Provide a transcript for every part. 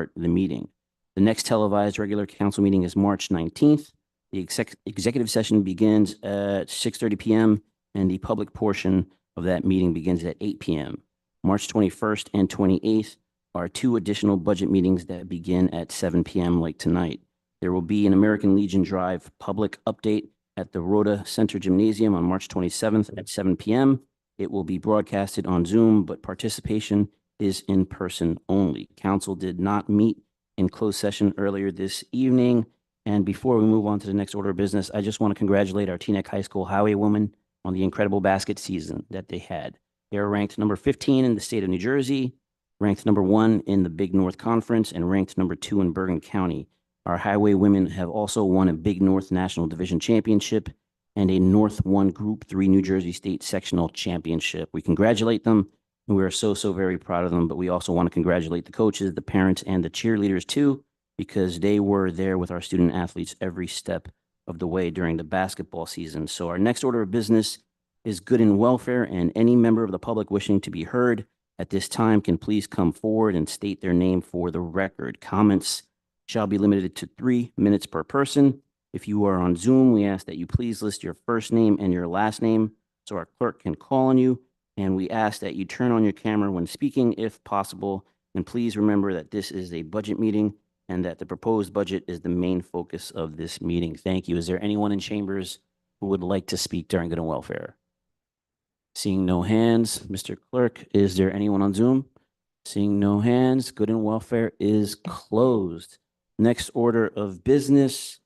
part of the meeting. The next televised regular council meeting is March 19th. The executive session begins at 6:30 p.m. and the public portion of that meeting begins at 8 p.m. March 21st and 28th are two additional budget meetings that begin at 7 p.m. like tonight. There will be an American Legion Drive public update at the Rhoda Center Gymnasium on March 27th at 7 p.m. It will be broadcasted on Zoom, but participation is in person only. Council did not meet in closed session earlier this evening. And before we move on to the next order of business, I just want to congratulate our Teaneck High School Highwaywomen on the incredible basket season that they had. They are ranked number 15 in the state of New Jersey, ranked number 1 in the Big North Conference, and ranked number 2 in Bergen County. Our Highwaywomen have also won a Big North National Division Championship and a North 1 Group 3 New Jersey State Sectional Championship. We congratulate them, and we are so very proud of them, but we also want to congratulate the coaches, the parents, and the cheerleaders too, because they were there with our student athletes every step of the way during the basketball season. So our next order of business is good and welfare, and any member of the public wishing to be heard at this time can please come forward and state their name for the record. Comments shall be limited to 3 minutes per person. If you are on Zoom, we ask that you please list your first name and your last name so our clerk can call on you. And we ask that you turn on your camera when speaking if possible. And please remember that this is a budget meeting and that the proposed budget is the main focus of this meeting. Thank you. Is there anyone in chambers who would like to speak during good and welfare? Seeing no hands, Mr. Clerk, is there anyone on Zoom? Seeing no hands, good and welfare is closed. Next order of business,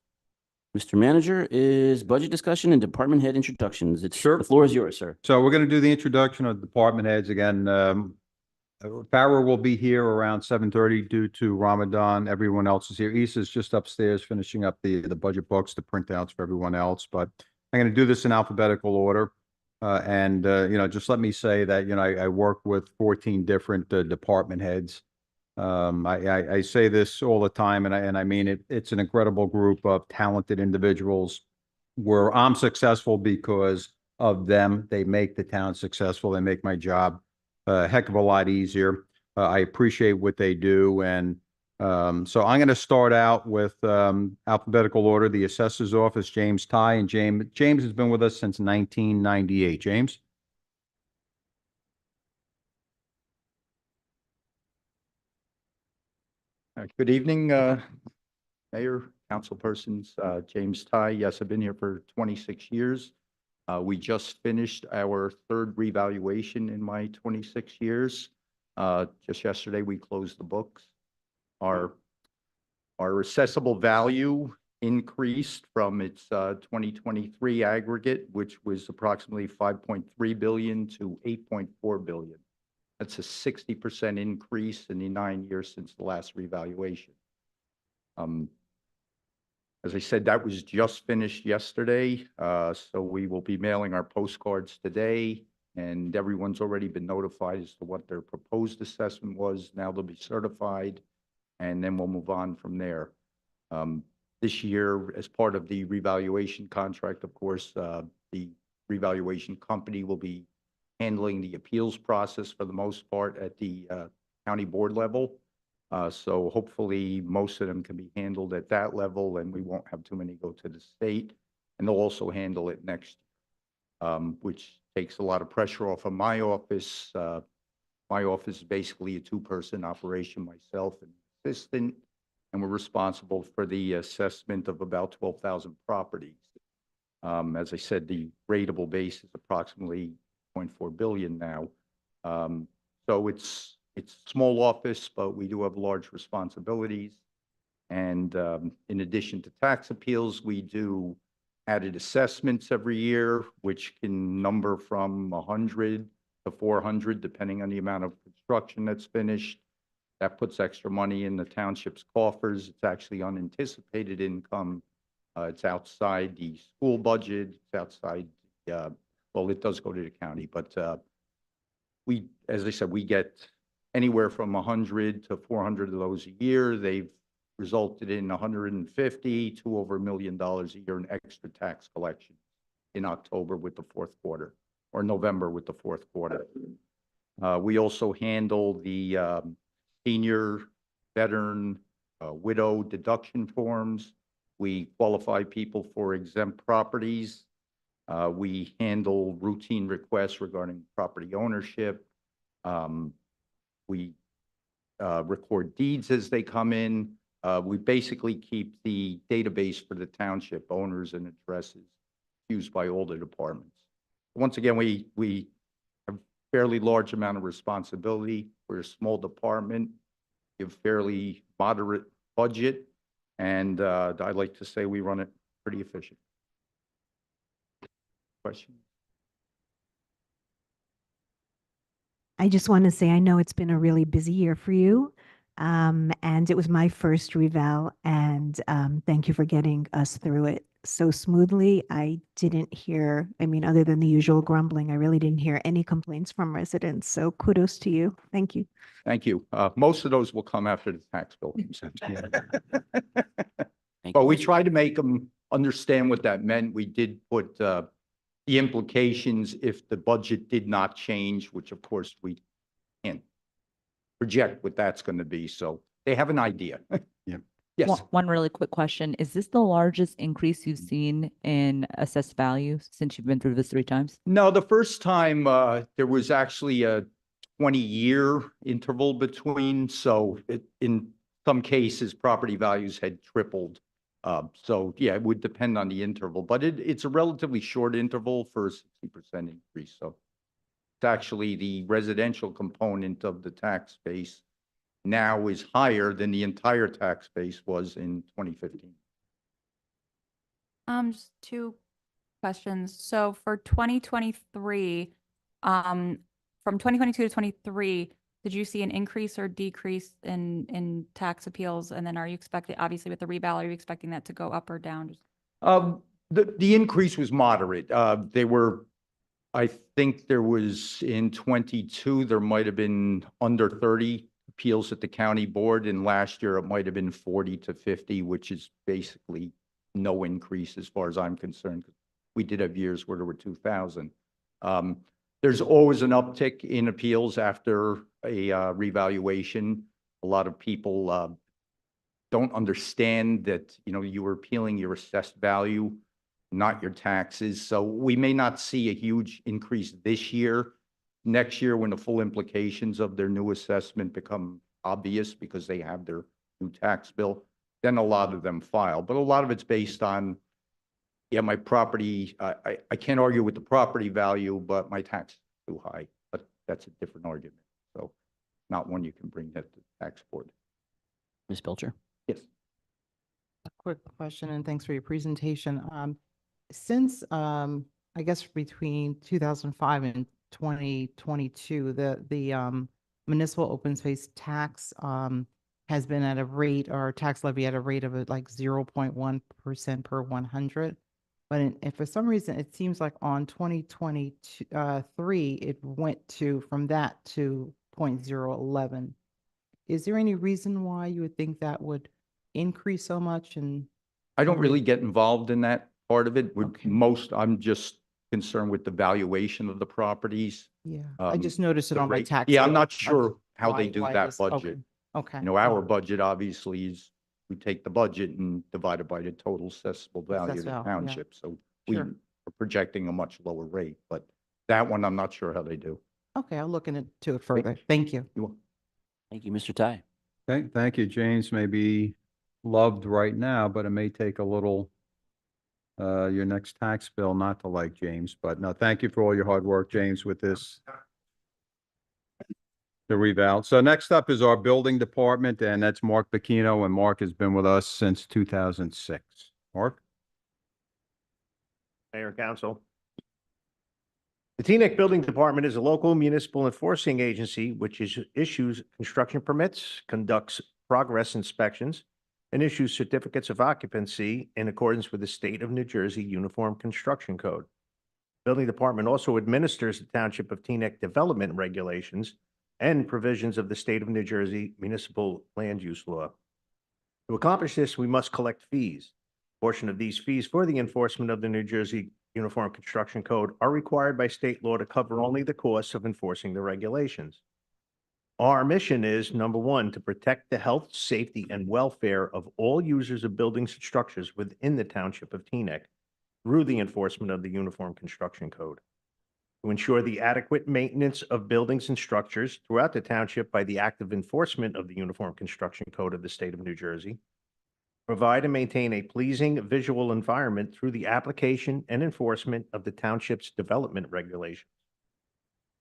Mr. Manager, is budget discussion and department head introductions. Sure. The floor is yours, sir. So we're going to do the introduction of department heads again. Farah will be here around 7:30 due to Ramadan. Everyone else is here. Issa's just upstairs finishing up the budget books, the printouts for everyone else. But I'm going to do this in alphabetical order. Just let me say that, I work with 14 different department heads. I say this all the time, and I mean it. It's an incredible group of talented individuals where I'm successful because of them. They make the town successful. They make my job a heck of a lot easier. I appreciate what they do. And so I'm going to start out with alphabetical order. The assessor's office, James Ty. And James has been with us since 1998. James? Good evening, Mayor, councilpersons. James Ty. Yes, I've been here for 26 years. We just finished our third revaluation in my 26 years. Just yesterday, we closed the books. Our assessable value increased from its 2023 aggregate, which was approximately 5.3 billion to 8.4 billion. That's a 60% increase in the 9 years since the last revaluation. As I said, that was just finished yesterday. So we will be mailing our postcards today, and everyone's already been notified as to what their proposed assessment was. Now they'll be certified, and then we'll move on from there. This year, as part of the revaluation contract, of course, the revaluation company will be handling the appeals process for the most part at the county board level. So hopefully most of them can be handled at that level, and we won't have too many go to the state. And they'll also handle it next year, which takes a lot of pressure off of my office. My office is basically a 2-person operation, myself and assistant, and we're responsible for the assessment of about 12,000 properties. As I said, the rateable base is approximately 0.4 billion now. So it's a small office, but we do have large responsibilities. And in addition to tax appeals, we do added assessments every year, which can number from 100 to 400, depending on the amount of construction that's finished. That puts extra money in the township's coffers. It's actually unanticipated income. It's outside the school budget. It's outside, well, it does go to the county, but as I said, we get anywhere from 100 to 400 of those a year. They've resulted in 150 to over $1 million a year in extra tax collection in October with the fourth quarter, or November with the fourth quarter. We also handle the senior veteran, widow deduction forms. We qualify people for exempt properties. We handle routine requests regarding property ownership. We record deeds as they come in. We basically keep the database for the township owners and addresses used by all the departments. Once again, we have a fairly large amount of responsibility. We're a small department, we have fairly moderate budget, and I like to say we run it pretty efficient. Question? I just want to say, I know it's been a really busy year for you. And it was my first reval, and thank you for getting us through it so smoothly. I didn't hear, I mean, other than the usual grumbling, I really didn't hear any complaints from residents. So kudos to you. Thank you. Thank you. Most of those will come after the tax bill comes in. Thank But you. we tried to make them understand what that meant. We did put the implications if the budget did not change, which of course we can't project what that's going to be. So they have an idea. Yeah. Yes. One really quick question. Is this the largest increase you've seen in assessed value since you've been through this 3 times? No, the first time there was actually a 20-year interval between. So in some cases, property values had tripled. So yeah, it would depend on the interval, but it's a relatively short interval for a 60% increase. So it's actually the residential component of the tax base now is higher than the entire tax base was in 2015. Just 2 questions. So for 2023, from 2022 to 23, did you see an increase or decrease in tax appeals? And then are you expecting, obviously with the reval, are you expecting that to go up or down? The increase was moderate. They were, I think there was in 22, there might have been under 30 appeals at the county board, and last year it might have been 40 to 50, which is basically no increase as far as I'm concerned. We did have years where there were 2,000. There's always an uptick in appeals after a revaluation. A lot of people don't understand that, you know, you were appealing your assessed value, not your taxes. So we may not see a huge increase this year. Next year, when the full implications of their new assessment become obvious because they have their new tax bill, then a lot of them file. But a lot of it's based on, yeah, my property, I can't argue with the property value, but my tax is too high. But that's a different argument. So not one you can bring to the tax board. Ms. Belcher? Yes. A quick question, and thanks for your presentation. Since, I guess between 2005 and 2022, the municipal open space tax has been at a rate, or tax levy at a rate of like 0.1% per 100. But if for some reason, it seems like on 2023, it went from that to 0.011. Is there any reason why you would think that would increase so much? And I don't really get involved in that part of it. Okay. I'm just concerned with the valuation of the properties. yeah, I just Um, noticed it the on my rate. tax. Yeah, I'm bill. not sure how they Why- do why that this- okay, budget. Okay. You know, our budget obviously is, we take the budget and divide it by the total assessable value of Assessed the value, yeah. township. So we Sure. are projecting a much lower rate, but that one, I'm not sure how they do. Okay, I'll look into it further. Thank you. You will. Thank you, Mr. Ty. Thank you. James may be loved right now, but it may take a little, your next tax bill not to like James, but no, thank you for all your hard work, James, with this. The reval. So next up is our building department, and that's Mark Bacchino, and Mark has been with us since 2006. Mark? Mayor and Council. The Teaneck Building Department is a local municipal enforcing agency which issues construction permits, conducts progress inspections, and issues certificates of occupancy in accordance with the State of New Jersey Uniform Construction Code. Building Department also administers the Township of Teaneck development regulations and provisions of the State of New Jersey Municipal Land Use Law. To accomplish this, we must collect fees. Portion of these fees for the enforcement of the New Jersey Uniform Construction Code are required by state law to cover only the costs of enforcing the regulations. Our mission is, number one, to protect the health, safety, and welfare of all users of buildings and structures within the Township of Teaneck through the enforcement of the Uniform Construction Code. To ensure the adequate maintenance of buildings and structures throughout the township by the active enforcement of the Uniform Construction Code of the State of New Jersey. Provide and maintain a pleasing visual environment through the application and enforcement of the township's development regulations.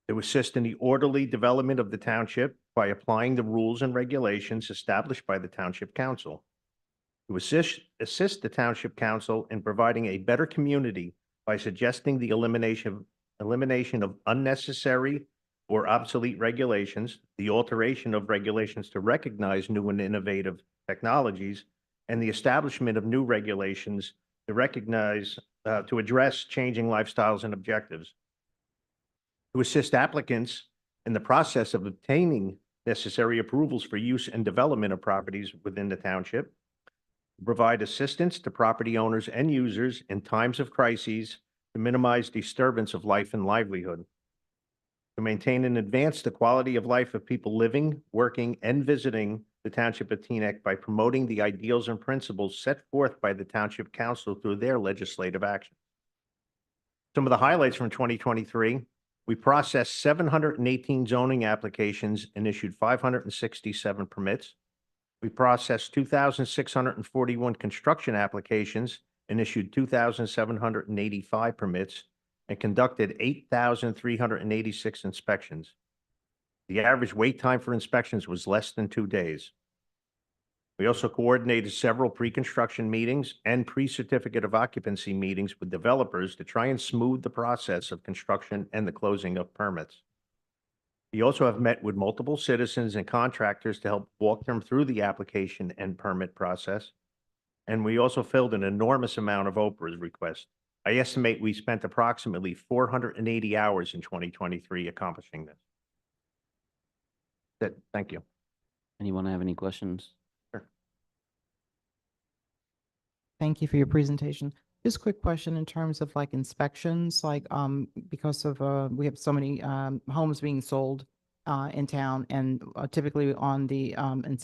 To assist in the orderly development of the township by applying the rules and regulations established by the Township Council. To assist the Township Council in providing a better community by suggesting the elimination of unnecessary or obsolete regulations, the alteration of regulations to recognize new and innovative technologies, and the establishment of new regulations to address changing lifestyles and objectives. To assist applicants in the process of obtaining necessary approvals for use and development of properties within the township. Provide assistance to property owners and users in times of crises to minimize disturbance of life and livelihood. To maintain and advance the quality of life of people living, working, and visiting the Township of Teaneck by promoting the ideals and principles set forth by the Township Council through their legislative action. Some of the highlights from 2023, we processed 718 zoning applications and issued 567 permits. We processed 2,641 construction applications and issued 2,785 permits and conducted 8,386 inspections. The average wait time for inspections was less than 2 days. We also coordinated several pre-construction meetings and pre-certificate of occupancy meetings with developers to try and smooth the process of construction and the closing of permits. We also have met with multiple citizens and contractors to help walk them through the application and permit process. And we also filled an enormous amount of Oprah's requests. I estimate we spent approximately 480 hours in 2023 accomplishing this. That's it. Thank you. Anyone have any questions? Thank you for your presentation. Just a quick question in terms of like inspections, like, because of, we have so many, homes being sold, in town, and typically on the,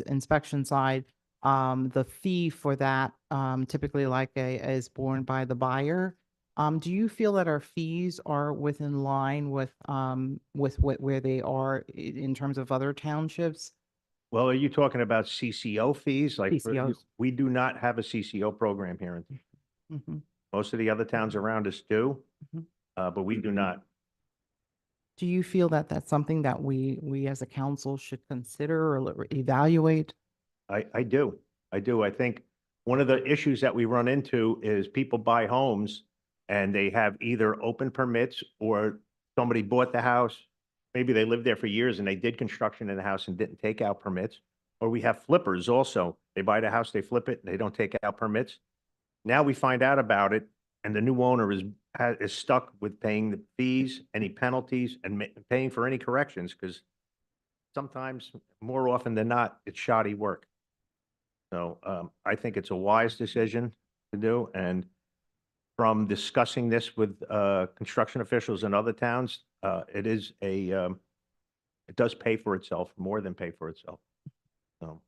inspection side, the fee for that, typically is borne by the buyer. Do you feel that our fees are within line with where they are in terms of other townships? Well, are you talking about CCO fees? CCOs. We do not have a CCO program here. Mhm. Most of the other towns around us do, Mhm. but we do not. Do you feel that that's something that we as a council should consider or evaluate? I do. I do. I think one of the issues that we run into is people buy homes and they have either open permits or somebody bought the house. Maybe they lived there for years and they did construction in the house and didn't take out permits. Or we have flippers also. They buy the house, they flip it, they don't take out permits. Now we find out about it and the new owner is stuck with paying the fees, any penalties, and paying for any corrections because sometimes, more often than not, it's shoddy work. So I think it's a wise decision to do. And from discussing this with construction officials in other towns, it does pay for itself, more than pay for itself. So,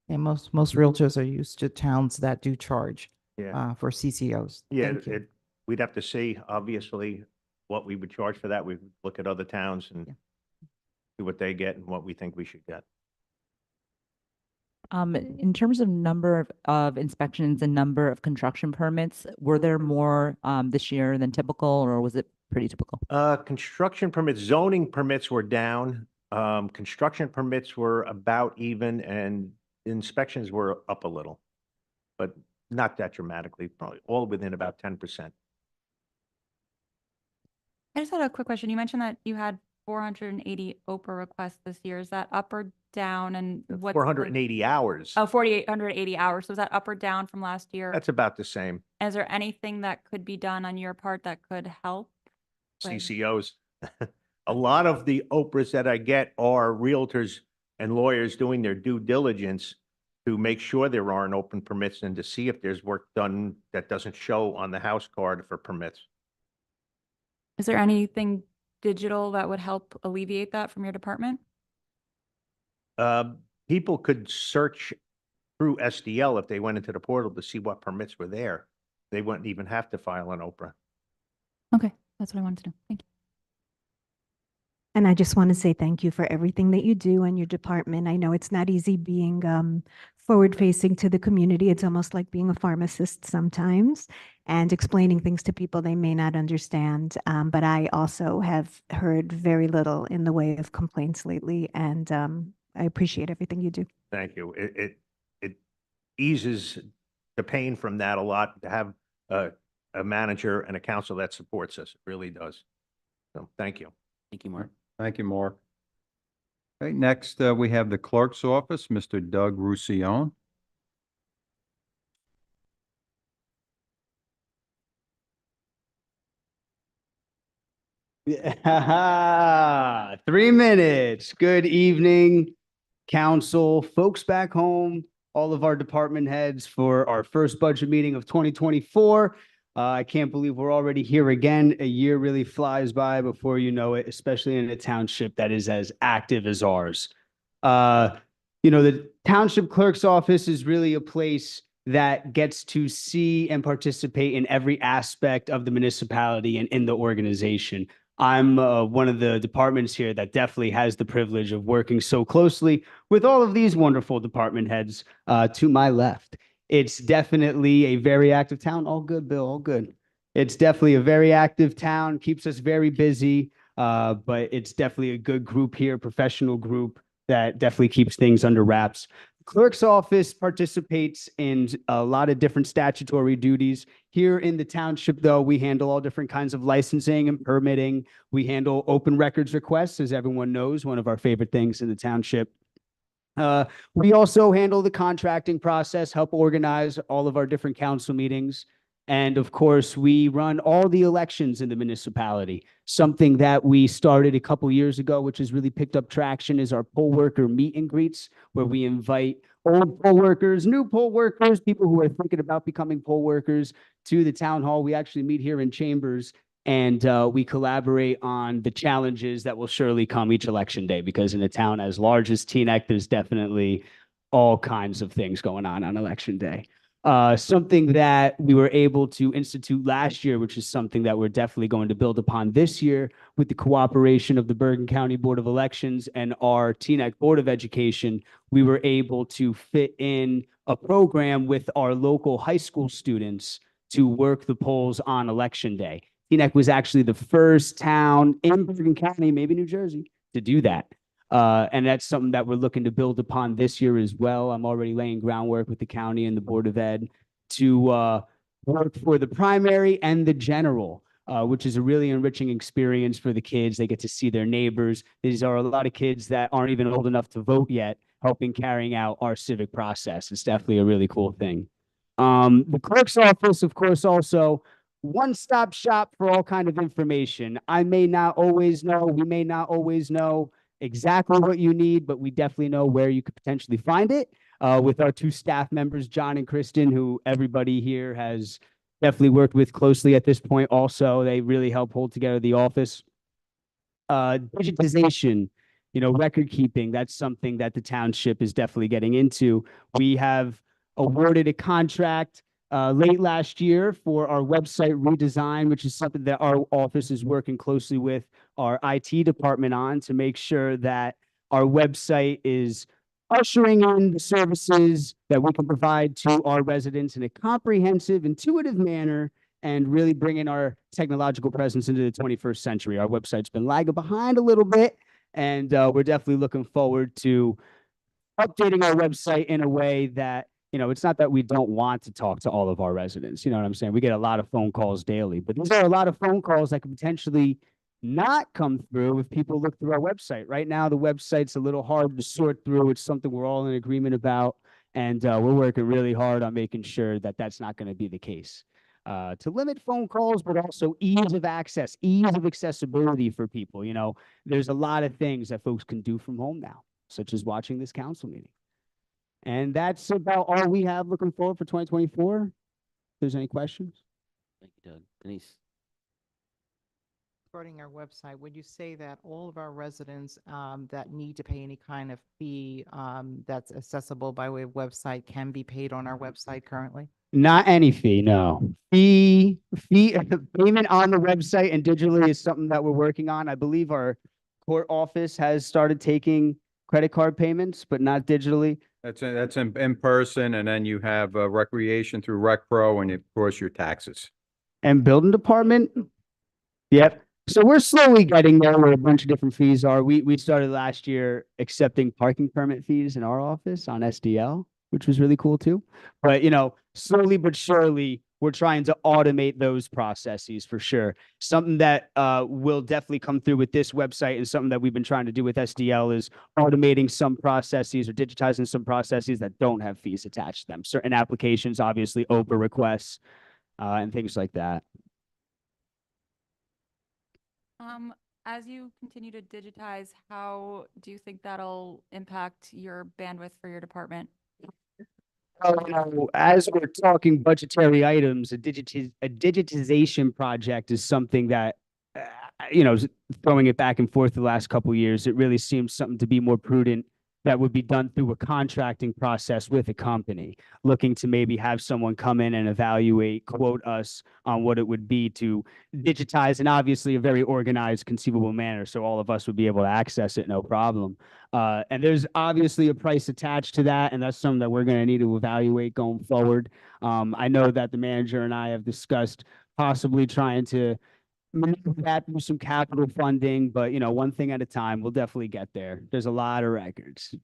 And most realtors are used to towns that do charge yeah, for CCOs. yeah, Thank you. we'd have to see, obviously, what we would charge for that. We would look at other towns and Yeah. see what they get and what we think we should get. In terms of number of inspections and number of construction permits, were there more this year than typical, or was it pretty typical? Construction permits, zoning permits were down. Construction permits were about even and inspections were up a little, but not that dramatically, probably all within about 10%. I just had a quick question. You mentioned that you had 480 Oprah requests this year. Is that up or down? And what's 480 hours. Oh, 4,880 hours. So is that up or down from last year? That's about the same. Is there anything that could be done on your part that could help? Like- CCOs. A lot of the Oprahs that I get are realtors and lawyers doing their due diligence to make sure there aren't open permits and to see if there's work done that doesn't show on the house card for permits. Is there anything digital that would help alleviate that from your department? People could search through SDL if they went into the portal to see what permits were there. They wouldn't even have to file an Oprah. Okay, that's what I wanted to know. Thank you. And I just want to say thank you for everything that you do and your department. I know it's not easy being forward facing to the community. It's almost like being a pharmacist sometimes and explaining things to people they may not understand. But I also have heard very little in the way of complaints lately, and I appreciate everything you do. Thank you. It eases the pain from that a lot to have a manager and a council that supports us. It really does. So thank you. Thank you, Mark. Thank you, Mark. Okay, next, we have the clerk's office, Mr. Doug Roussillon. Yeah, 3 minutes. Good evening, council, folks back home, all of our department heads for our first budget meeting of 2024. I can't believe we're already here again. A year really flies by before you know it, especially in a township that is as active as ours. The township clerk's office is really a place that gets to see and participate in every aspect of the municipality and in the organization. I'm one of the departments here that definitely has the privilege of working so closely with all of these wonderful department heads to my left. It's definitely a very active town. All good, Bill, all good. It's definitely a very active town, keeps us very busy, but it's definitely a good group here, professional group that definitely keeps things under wraps. Clerk's office participates in a lot of different statutory duties. Here in the township, though, we handle all different kinds of licensing and permitting. We handle open records requests, as everyone knows, one of our favorite things in the township. We also handle the contracting process, help organize all of our different council meetings. And of course, we run all the elections in the municipality. Something that we started a couple years ago, which has really picked up traction, is our poll worker meet and greets, where we invite old poll workers, new poll workers, people who are thinking about becoming poll workers to the town hall. We actually meet here in chambers, and we collaborate on the challenges that will surely come each election day, because in a town as large as Teaneck, there's definitely all kinds of things going on election day. Something that we were able to institute last year, which is something that we're definitely going to build upon this year with the cooperation of the Bergen County Board of Elections and our Teaneck Board of Education, we were able to fit in a program with our local high school students to work the polls on election day. Teaneck was actually the first town in Bergen County, maybe New Jersey, to do that. And that's something that we're looking to build upon this year as well. I'm already laying groundwork with the county and the Board of Ed to work for the primary and the general, which is a really enriching experience for the kids. They get to see their neighbors. These are a lot of kids that aren't even old enough to vote yet, helping carrying out our civic process. It's definitely a really cool thing. The clerk's office, of course, also one-stop shop for all kind of information. I may not always know, we may not always know exactly what you need, but we definitely know where you could potentially find it. With our two staff members, John and Kristen, who everybody here has definitely worked with closely at this point. Also, they really help hold together the office. Digitization, record keeping, that's something that the township is definitely getting into. We have awarded a contract late last year for our website redesign, which is something that our office is working closely with our IT department on to make sure that our website is ushering in the services that we can provide to our residents in a comprehensive, intuitive manner, and really bringing our technological presence into the 21st century. Our website's been lagging behind a little bit, and we're definitely looking forward to updating our website in a way that, it's not that we don't want to talk to all of our residents. You know what I'm saying? We get a lot of phone calls daily, but these are a lot of phone calls that could potentially not come through if people look through our website. Right now, the website's a little hard to sort through. It's something we're all in agreement about, and we're working really hard on making sure that that's not going to be the case. To limit phone calls, but also ease of access, ease of accessibility for people. There's a lot of things that folks can do from home now, such as watching this council meeting. And that's about all we have looking forward for 2024. If there's any questions. Thank you, Doug. Denise. regarding our website, would you say that all of our residents that need to pay any kind of fee that's accessible by way of website can be paid on our website currently? Not any fee, no. Fee payment on the website and digitally is something that we're working on. I believe our court office has started taking credit card payments, but not digitally. That's in person, and then you have recreation through Rec Pro, and of course your taxes. And building department, yep. So we're slowly getting there where a bunch of different fees are. We started last year accepting parking permit fees in our office on SDL, which was really cool too. But slowly but surely, we're trying to automate those processes for sure. Something that will definitely come through with this website and something that we've been trying to do with SDL is automating some processes or digitizing some processes that don't have fees attached to them. Certain applications, obviously, OPA requests and things like that. As you continue to digitize, how do you think that'll impact your bandwidth for your department? As we're talking budgetary items, a digitization project is something that, throwing it back and forth the last couple of years, it really seems something to be more prudent that would be done through a contracting process with a company, looking to maybe have someone come in and evaluate, quote us on what it would be to digitize in obviously a very organized, conceivable manner. So all of us would be able to access it, no problem. And there's obviously a price attached to that, and that's something that we're going to need to evaluate going forward. I know that the manager and I have discussed possibly trying to maneuver that through some capital funding, but one thing at a time. We'll definitely get there. There's a lot of records.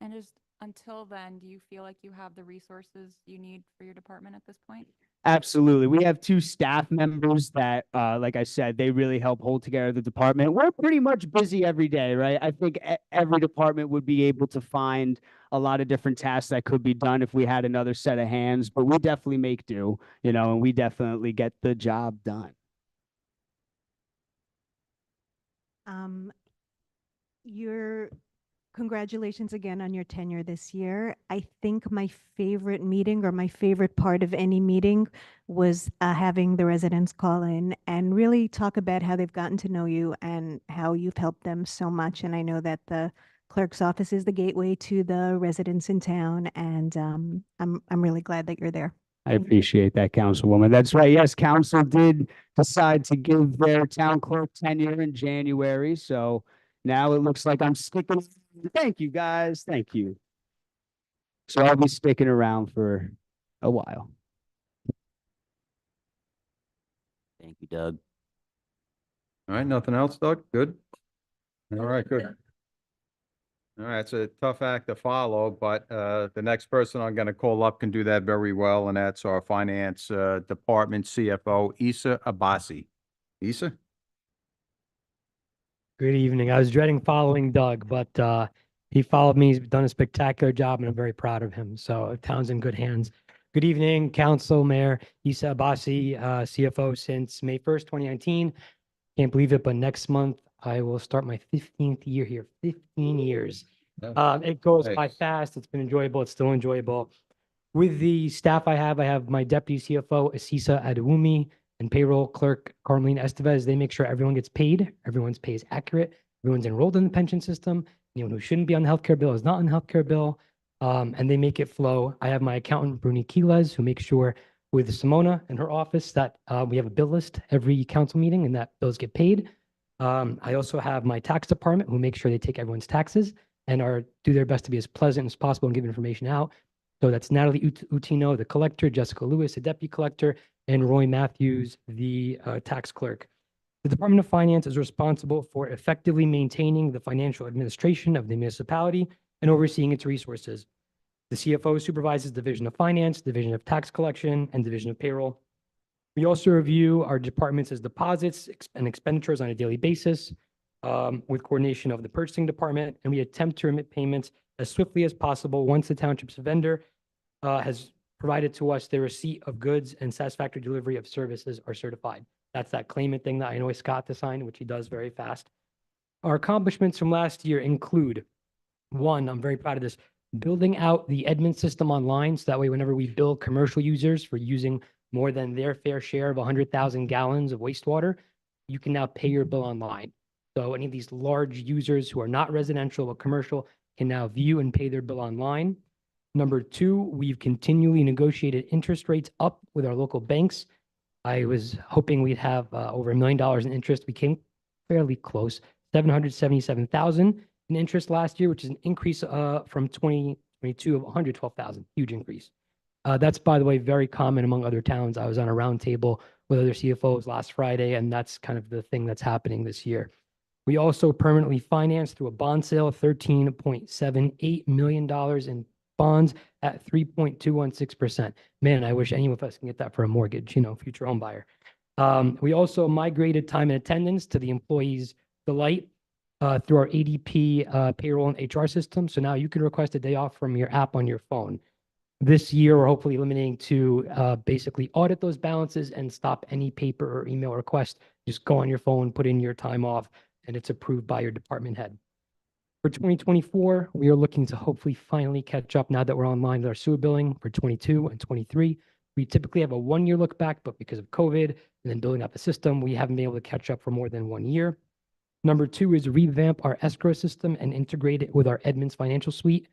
And just until then, do you feel like you have the resources you need for your department at this point? Absolutely. We have 2 staff members that, like I said, they really help hold together the department. We're pretty much busy every day, right? I think every department would be able to find a lot of different tasks that could be done if we had another set of hands, but we definitely make do, and we definitely get the job done. Your congratulations again on your tenure this year. I think my favorite meeting or my favorite part of any meeting was having the residents call in and really talk about how they've gotten to know you and how you've helped them so much. And I know that the clerk's office is the gateway to the residents in town, and I'm really glad that you're there. I appreciate that, Councilwoman. That's right. Yes, council did decide to give their town clerk tenure in January. So now it looks like I'm sticking. Thank you, guys. Thank you. So I'll be sticking around for a while. Thank you, Doug. All right, nothing else, Doug? Good? All right, good. All right, it's a tough act to follow, but the next person I'm going to call up can do that very well, and that's our Finance Department CFO, Issa Abbasi. Issa? Good evening. I was dreading following Doug, but he followed me. He's done a spectacular job, and I'm very proud of him. So town's in good hands. Good evening, Council, Mayor Issa Abbasi, CFO since May 1st, 2019. Can't believe it, but next month I will start my 15th year here. 15 years. It goes by fast. It's been enjoyable. It's still enjoyable. With the staff I have my deputy CFO, Asisa Adewumi, and payroll clerk, Carmelina Estevez. They make sure everyone gets paid. Everyone's pay is accurate. Everyone's enrolled in the pension system. Anyone who shouldn't be on the healthcare bill is not on the healthcare bill. And they make it flow. I have my accountant, Bruni Quiles, who makes sure with Simona in her office that we have a bill list every council meeting and that bills get paid. I also have my tax department who makes sure they take everyone's taxes and do their best to be as pleasant as possible and give information out. So that's Natalie Utino, the collector, Jessica Lewis, the deputy collector, and Roy Matthews, the tax clerk. The Department of Finance is responsible for effectively maintaining the financial administration of the municipality and overseeing its resources. The CFO supervises Division of Finance, Division of Tax Collection, and Division of Payroll. We also review our department's deposits and expenditures on a daily basis with coordination of the purchasing department, and we attempt to remit payments as swiftly as possible once the township's vendor has provided to us their receipt of goods and satisfactory delivery of services are certified. That's that claimant thing that I know Scott to sign, which he does very fast. Our accomplishments from last year include, one, I'm very proud of this, building out the admin system online. So that way, whenever we bill commercial users for using more than their fair share of 100,000 gallons of wastewater, you can now pay your bill online. So any of these large users who are not residential but commercial can now view and pay their bill online. Number two, we've continually negotiated interest rates up with our local banks. I was hoping we'd have over $1 million in interest. We came fairly close, 777,000 in interest last year, which is an increase from 2022 of 112,000, huge increase. That's, by the way, very common among other towns. I was on a roundtable with other CFOs last Friday, and that's kind of the thing that's happening this year. We also permanently financed through a bond sale $13.78 million in bonds at 3.216%. Man, I wish any of us can get that for a mortgage, future home buyer. We also migrated time and attendance to the employees' delight through our ADP payroll and HR system. So now you can request a day off from your app on your phone. This year, we're hopefully eliminating to basically audit those balances and stop any paper or email request. Just go on your phone, put in your time off, and it's approved by your department head. For 2024, we are looking to hopefully finally catch up now that we're online with our sewer billing for 22 and 23. We typically have a 1-year look back, but because of COVID and then building out the system, we haven't been able to catch up for more than 1 year. Number two is revamp our escrow system and integrate it with our Edmunds financial suite.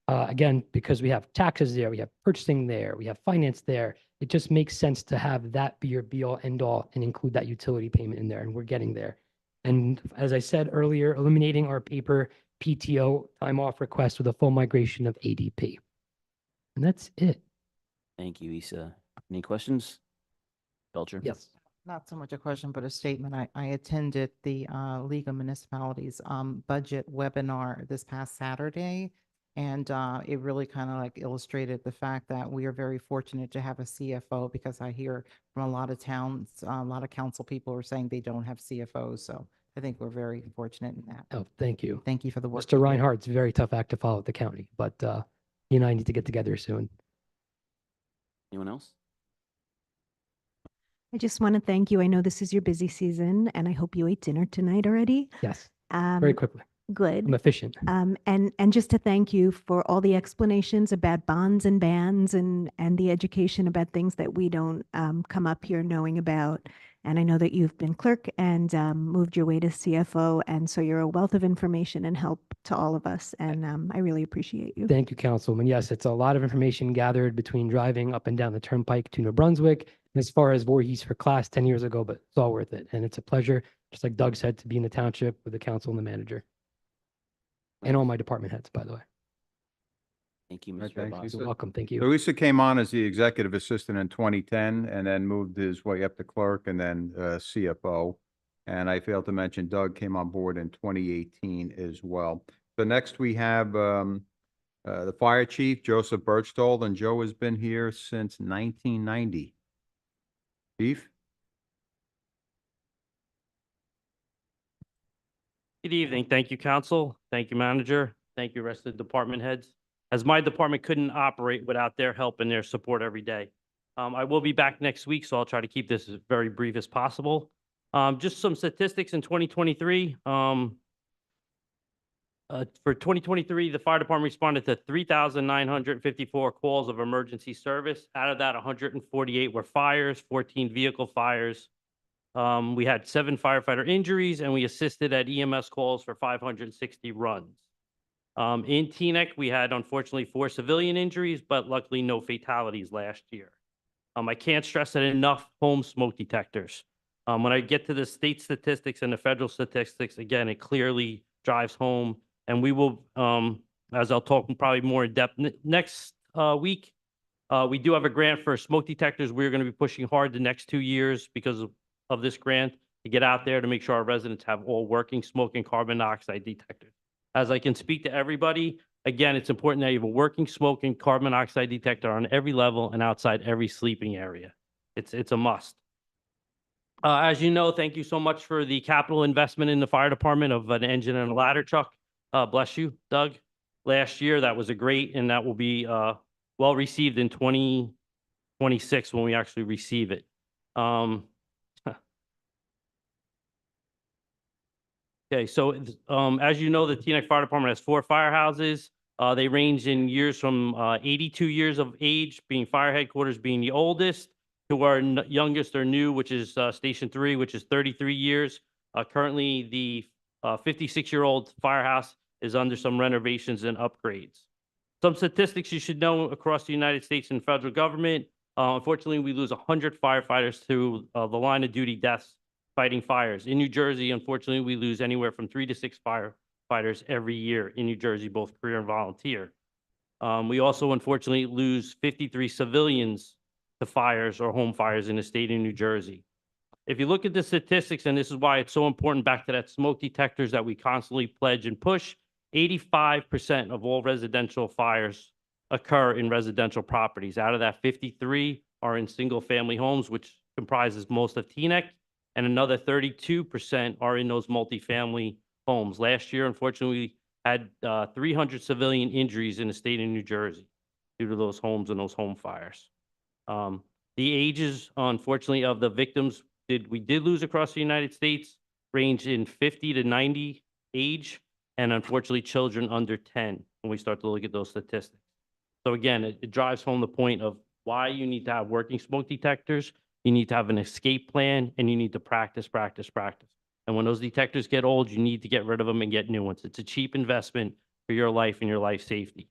Again, because we have taxes there, we have purchasing there, we have finance there. It just makes sense to have that be your be all end all and include that utility payment in there, and we're getting there. And as I said earlier, eliminating our paper PTO time off request with a full migration of ADP. And that's it. Thank you, Issa. Any questions? Belcher? Yes. Not so much a question, but a statement. I attended the League of Municipalities budget webinar this past Saturday. And it really kind of like illustrated the fact that we are very fortunate to have a CFO, because I hear from a lot of towns, a lot of council people are saying they don't have CFOs. So I think we're very fortunate in that. Oh, thank you. Thank you for the work. Mr. Reinhardt's a very tough act to follow at the county, but he and I need to get together soon. Anyone else? I just want to thank you. I know this is your busy season, and I hope you ate dinner tonight already. Yes, very quickly. Good. I'm efficient. And just to thank you for all the explanations about bonds and bans and the education about things that we don't come up here knowing about. And I know that you've been clerk and moved your way to CFO, and so you're a wealth of information and help to all of us. And I really appreciate you. Thank you, Councilwoman. Yes, it's a lot of information gathered between driving up and down the turnpike to New Brunswick, and as far as Voorhees for class 10 years ago, but it's all worth it. And it's a pleasure, just like Doug said, to be in the township with the council and the manager. And all my department heads, by the way. Thank you, Right, Mr. thanks, Abbasi. Issa. You're welcome. Thank you. So Issa came on as the executive assistant in 2010 and then moved his way up to clerk and then CFO. And I failed to mention Doug came on board in 2018 as well. So next we have the fire chief, Joseph Birchtold, and Joe has been here since 1990. Chief? Good evening. Thank you, council. Thank you, manager. Thank you, rest of the department heads. As my department couldn't operate without their help and their support every day. I will be back next week, so I'll try to keep this as very brief as possible. Just some statistics in 2023. For 2023, the fire department responded to 3,954 calls of emergency service. Out of that, 148 were fires, 14 vehicle fires. We had 7 firefighter injuries, and we assisted at EMS calls for 560 runs. In Teaneck, we had unfortunately 4 civilian injuries, but luckily no fatalities last year. I can't stress it enough, home smoke detectors. When I get to the state statistics and the federal statistics, again, it clearly drives home. And we will, as I'll talk probably more in depth next week, we do have a grant for smoke detectors. We're going to be pushing hard the next 2 years because of this grant to get out there to make sure our residents have all working smoke and carbon monoxide detectors. As I can speak to everybody, again, it's important that you have a working smoke and carbon monoxide detector on every level and outside every sleeping area. It's a must. As you know, thank you so much for the capital investment in the fire department of an engine and a ladder truck. Bless you, Doug. Last year, that was a great, and that will be well received in 2026 when we actually receive it. Okay, so as you know, the Teaneck Fire Department has 4 firehouses. They range in years from 82 years of age, being fire headquarters being the oldest, To our youngest or new, which is Station 3, which is 33 years. Currently, the 56-year-old firehouse is under some renovations and upgrades. Some statistics you should know across the United States and federal government. Unfortunately, we lose 100 firefighters to the line of duty deaths fighting fires. In New Jersey, unfortunately, we lose anywhere from 3 to 6 firefighters every year in New Jersey, both career and volunteer. We also unfortunately lose 53 civilians to fires or home fires in the state of New Jersey. If you look at the statistics, and this is why it's so important back to that smoke detectors that we constantly pledge and push, 85% of all residential fires occur in residential properties. Out of that, 53 are in single-family homes, which comprises most of Teaneck, and another 32% are in those multifamily homes. Last year, unfortunately, we had 300 civilian injuries in the state of New Jersey due to those homes and those home fires. The ages, unfortunately, of the victims we did lose across the United States range in 50 to 90 age, and unfortunately, children under 10 when we start to look at those statistics. So again, it drives home the point of why you need to have working smoke detectors, you need to have an escape plan, and you need to practice, practice, practice. And when those detectors get old, you need to get rid of them and get new ones. It's a cheap investment for your life and your life safety.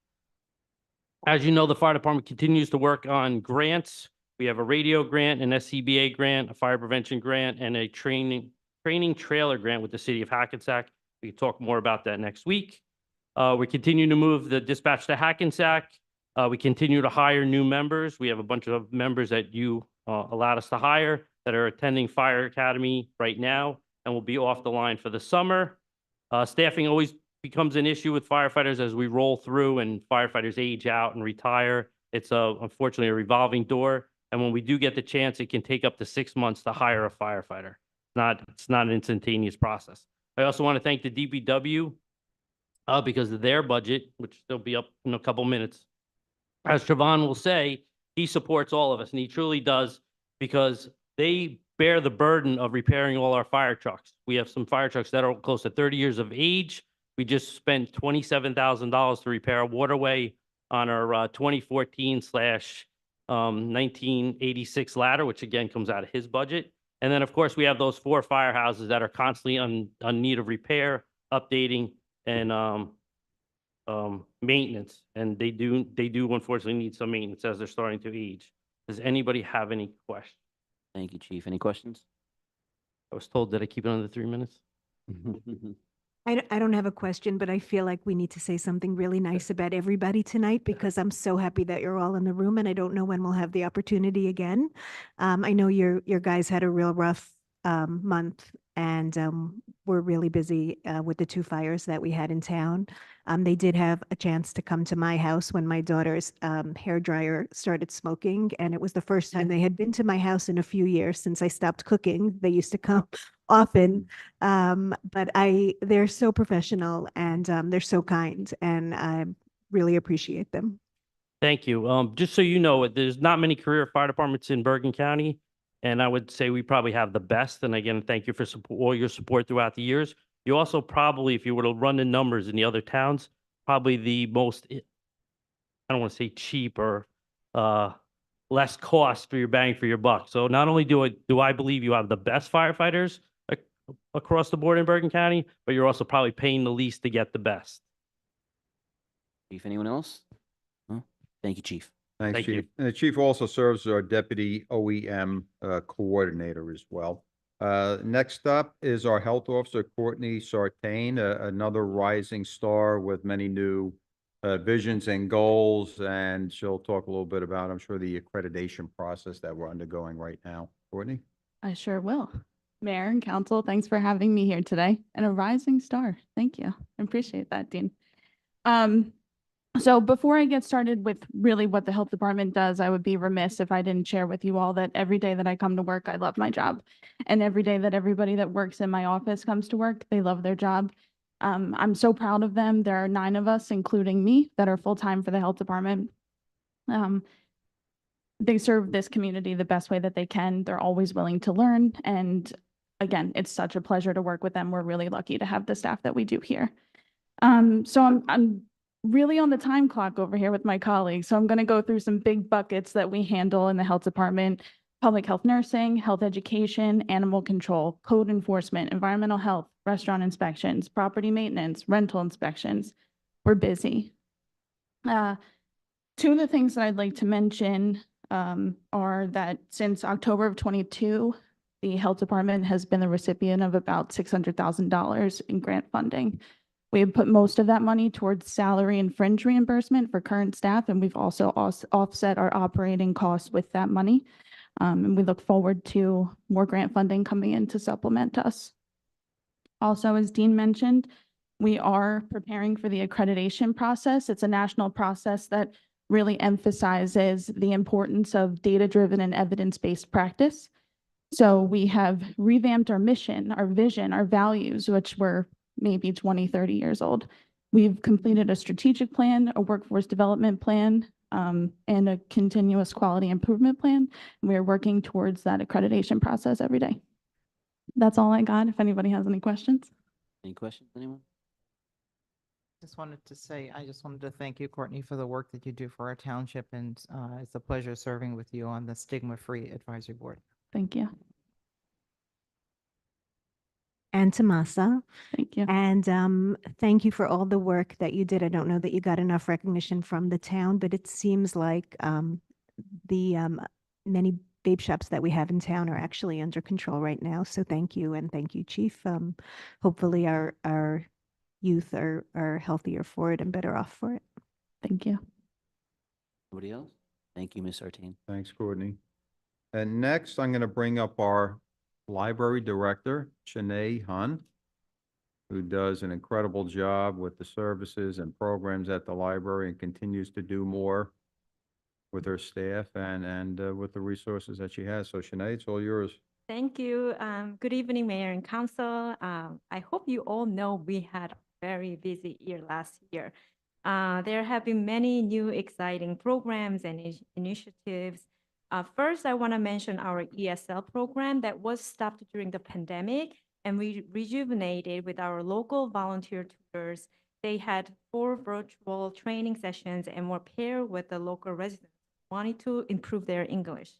As you know, the fire department continues to work on grants. We have a radio grant, an SCBA grant, a fire prevention grant, and a training trailer grant with the city of Hackensack. We can talk more about that next week. We continue to move the dispatch to Hackensack. We continue to hire new members. We have a bunch of members that you allowed us to hire that are attending Fire Academy right now and will be off the line for the summer. Staffing always becomes an issue with firefighters as we roll through and firefighters age out and retire. It's unfortunately a revolving door. And when we do get the chance, it can take up to 6 months to hire a firefighter. It's not an instantaneous process. I also want to thank the DPW because of their budget, which they'll be up in a couple minutes. As Trevon will say, he supports all of us, and he truly does, because they bear the burden of repairing all our fire trucks. We have some fire trucks that are close to 30 years of age. We just spent $27,000 to repair a waterway on our 2014/1986 ladder, which again comes out of his budget. And then, of course, we have those 4 firehouses that are constantly on need of repair, updating, and maintenance. And they do unfortunately need some maintenance as they're starting to age. Does anybody have any questions? Thank you, Chief. Any questions? I was told that I keep it under 3 minutes. I don't have a question, but I feel like we need to say something really nice about everybody tonight because I'm so happy that you're all in the room, and I don't know when we'll have the opportunity again. I know your guys had a real rough month, and we're really busy with the 2 fires that we had in town. They did have a chance to come to my house when my daughter's hairdryer started smoking, and it was the first time they had been to my house in a few years since I stopped cooking. They used to come often, but they're so professional and they're so kind, and I really appreciate them. Thank you. Just so you know, there's not many career fire departments in Bergen County, and I would say we probably have the best. And again, thank you for all your support throughout the years. You also probably, if you were to run the numbers in the other towns, probably the most, I don't want to say cheap or less cost for your bang for your buck. So not only do I believe you have the best firefighters across the board in Bergen County, but you're also probably paying the least to get the best. Chief, anyone else? No? Thank you, Chief. Thanks, Thank Chief. you. And the chief also serves as our deputy OEM coordinator as well. Next up is our health officer, Courtney Sartain, another rising star with many new visions and goals. And she'll talk a little bit about, I'm sure, the accreditation process that we're undergoing right now. Courtney? I sure will. Mayor and council, thanks for having me here today. And a rising star. Thank you. I appreciate that, Dean. So before I get started with really what the health department does, I would be remiss if I didn't share with you all that every day that I come to work, I love my job. And every day that everybody that works in my office comes to work, they love their job. I'm so proud of them. There are 9 of us, including me, that are full-time for the health department. They serve this community the best way that they can. They're always willing to learn. And again, it's such a pleasure to work with them. We're really lucky to have the staff that we do here. So I'm really on the time clock over here with my colleagues. So I'm going to go through some big buckets that we handle in the health department. public health nursing, health education, animal control, code enforcement, environmental health, restaurant inspections, property maintenance, rental inspections. We're busy. Two of the things that I'd like to mention are that since October of 22, the health department has been the recipient of about $600,000 in grant funding. We have put most of that money towards salary and fringe reimbursement for current staff, and we've also offset our operating costs with that money. And we look forward to more grant funding coming in to supplement us. Also, as Dean mentioned, we are preparing for the accreditation process. It's a national process that really emphasizes the importance of data-driven and evidence-based practice. So we have revamped our mission, our vision, our values, which were maybe 20, 30 years old. We've completed a strategic plan, a workforce development plan, and a continuous quality improvement plan. We are working towards that accreditation process every day. That's all I got. If anybody has any questions. Any questions, anyone? Just wanted to thank you, Courtney, for the work that you do for our township, and it's a pleasure serving with you on the Stigma-Free Advisory Board. Thank you. And Tomasa. Thank you. And thank you for all the work that you did. I don't know that you got enough recognition from the town, but it seems like the many vape shops that we have in town are actually under control right now. So thank you, and thank you, Chief. Hopefully our youth are healthier for it and better off for it. Thank you. Anybody else? Thank you, Ms. Sartain. Thanks, Courtney. And next, I'm going to bring up our Library Director, Shanae Hun, who does an incredible job with the services and programs at the library and continues to do more with her staff and with the resources that she has. So Shanae, it's all yours. Thank you. Good evening, Mayor and Council. I hope you all know we had a very busy year last year. There have been many new exciting programs and initiatives. First, I want to mention our ESL program that was stopped during the pandemic and we rejuvenated with our local volunteer tutors. They had 4 virtual training sessions and were paired with the local residents who wanted to improve their English.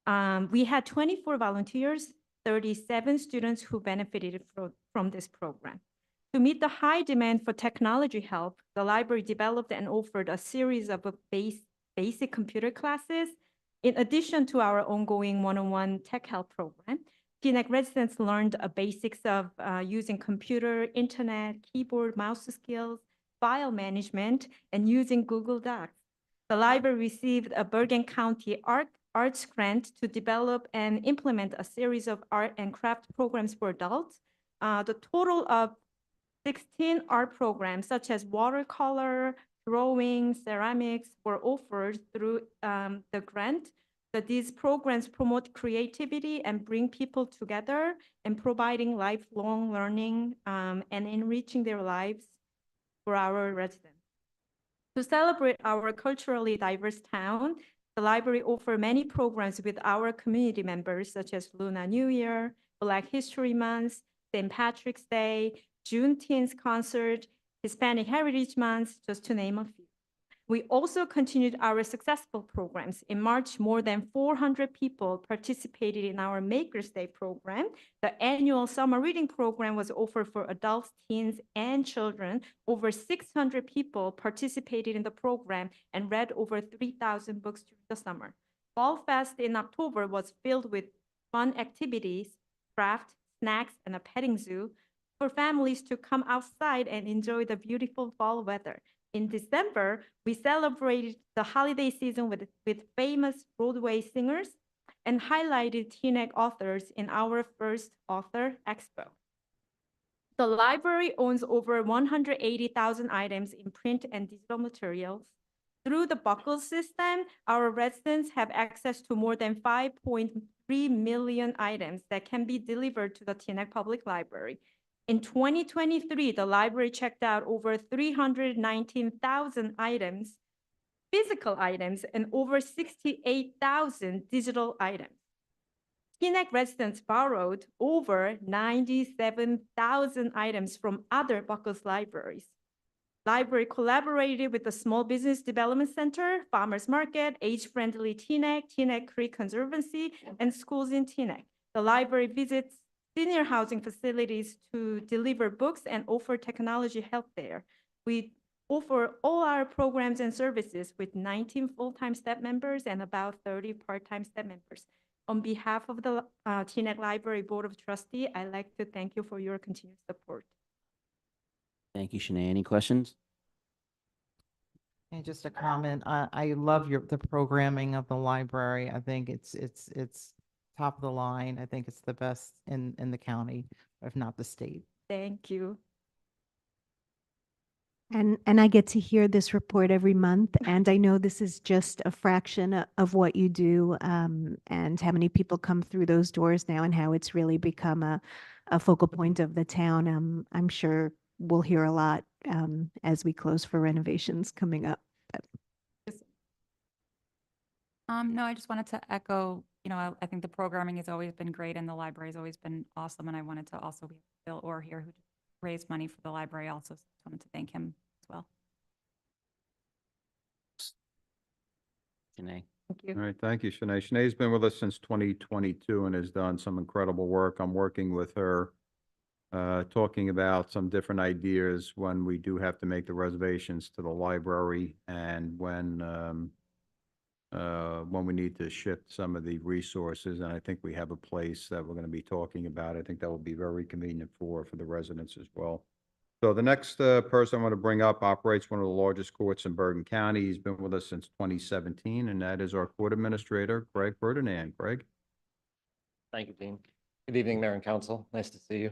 We had 24 volunteers, 37 students who benefited from this program. To meet the high demand for technology help, the library developed and offered a series of basic computer classes. In addition to our ongoing one-on-one tech help program, TNEC residents learned the basics of using computer, internet, keyboard, mouse skills, file management, and using Google Docs. The library received a Bergen County Arts grant to develop and implement a series of art and craft programs for adults. The total of 16 art programs, such as watercolor, drawing, ceramics, were offered through the grant. That these programs promote creativity and bring people together and providing lifelong learning and enriching their lives for our residents. To celebrate our culturally diverse town, the library offers many programs with our community members, such as Lunar New Year, Black History Month, St. Patrick's Day, Juneteenth concert, Hispanic Heritage Month, just to name a few. We also continued our successful programs. In March, more than 400 people participated in our Maker's Day program. The annual summer reading program was offered for adults, teens, and children. Over 600 people participated in the program and read over 3,000 books during the summer. Fall Fest in October was filled with fun activities, craft, snacks, and a petting zoo for families to come outside and enjoy the beautiful fall weather. In December, we celebrated the holiday season with famous Broadway singers and highlighted TNEC authors in our first author expo. The library owns over 180,000 items in print and digital materials. Through the buckle system, our residents have access to more than 5.3 million items that can be delivered to the TNEC Public Library. In 2023, the library checked out over 319,000 items, physical items, and over 68,000 digital items. TNEC residents borrowed over 97,000 items from other Buckles libraries. Library collaborated with the Small Business Development Center, Farmers Market, Age-Friendly Teaneck Creek Conservancy, and schools in Teaneck. The library visits senior housing facilities to deliver books and offer technology help there. We offer all our programs and services with 19 full-time staff members and about 30 part-time staff members. On behalf of the Teaneck Library Board of Trustees, I'd like to thank you for your continued support. Thank you, Shanae. Any questions? And just a comment, I love the programming of the library. I think it's top of the line. I think it's the best in the county, if not the state. Thank you. And I get to hear this report every month, and I know this is just a fraction of what you do, and how many people come through those doors now, and how it's really become a focal point of the town. I'm sure we'll hear a lot as we close for renovations coming up. No, I just wanted to echo, I think the programming has always been great and the library has always been awesome. And I wanted to also be Bill Orr here who raised money for the library also. So I wanted to thank him as well. Shanae? Thank you. All right, thank you, Shanae. Shanae's been with us since 2022 and has done some incredible work. I'm working with her, talking about some different ideas when we do have to make the reservations to the library and when we need to shift some of the resources. And I think we have a place that we're going to be talking about. I think that will be very convenient for the residents as well. So the next person I want to bring up operates one of the largest courts in Bergen County. He's been with us since 2017, and that is our court administrator, Greg Ferdinand. Greg? Thank you, Dean. Good evening, Mayor and Council. Nice to see you.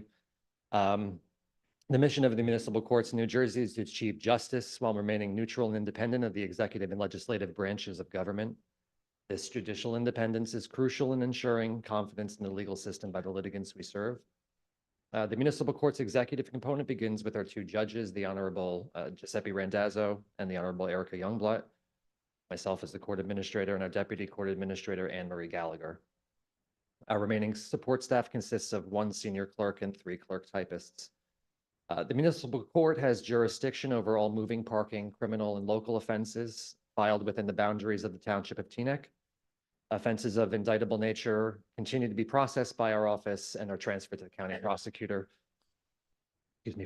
The mission of the municipal courts in New Jersey is to achieve justice while remaining neutral and independent of the executive and legislative branches of government. This judicial independence is crucial in ensuring confidence in the legal system by the litigants we serve. The municipal court's executive component begins with our two judges, the Honorable Giuseppe Randazzo and the Honorable Erica Youngblood, myself as the court administrator, and our deputy court administrator, Anne Marie Gallagher. Our remaining support staff consists of one senior clerk and 3 clerk typists. The municipal court has jurisdiction over all moving, parking, criminal, and local offenses filed within the boundaries of the Township of Teaneck. Offenses of indictable nature continue to be processed by our office and are transferred to the county prosecutor,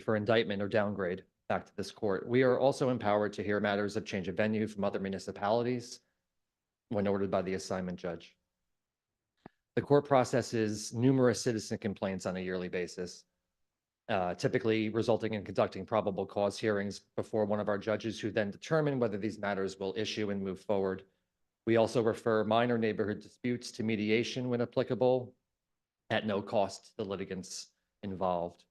for indictment or downgrade back to this court. We are also empowered to hear matters of change of venue from other municipalities when ordered by the assignment judge. The court processes numerous citizen complaints on a yearly basis, typically resulting in conducting probable cause hearings before one of our judges, who then determine whether these matters will issue and move forward. We also refer minor neighborhood disputes to mediation when applicable, at no cost to the litigants involved.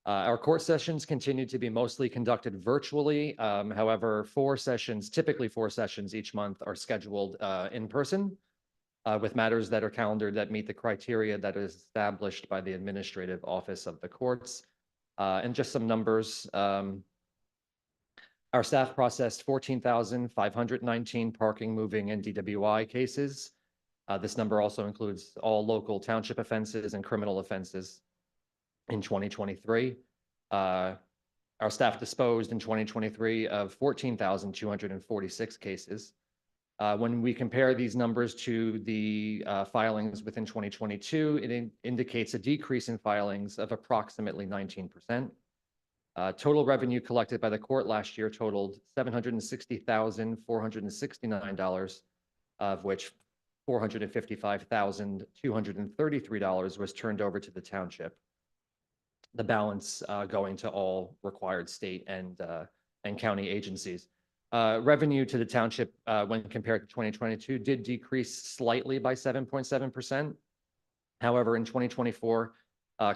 Our court sessions continue to be mostly conducted virtually. However, typically four sessions each month are scheduled in person with matters that are calendared that meet the criteria that is established by the administrative office of the courts. And just some numbers. Our staff processed 14,519 parking, moving, and DWI cases. This number also includes all local township offenses and criminal offenses in 2023. Our staff disposed in 2023 of 14,246 cases. When we compare these numbers to the filings within 2022, it indicates a decrease in filings of approximately 19%. Total revenue collected by the court last year totaled $760,469, of which $455,233 was turned over to the township. The balance going to all required state and county agencies. Revenue to the township when compared to 2022 did decrease slightly by 7.7%. However, in 2024,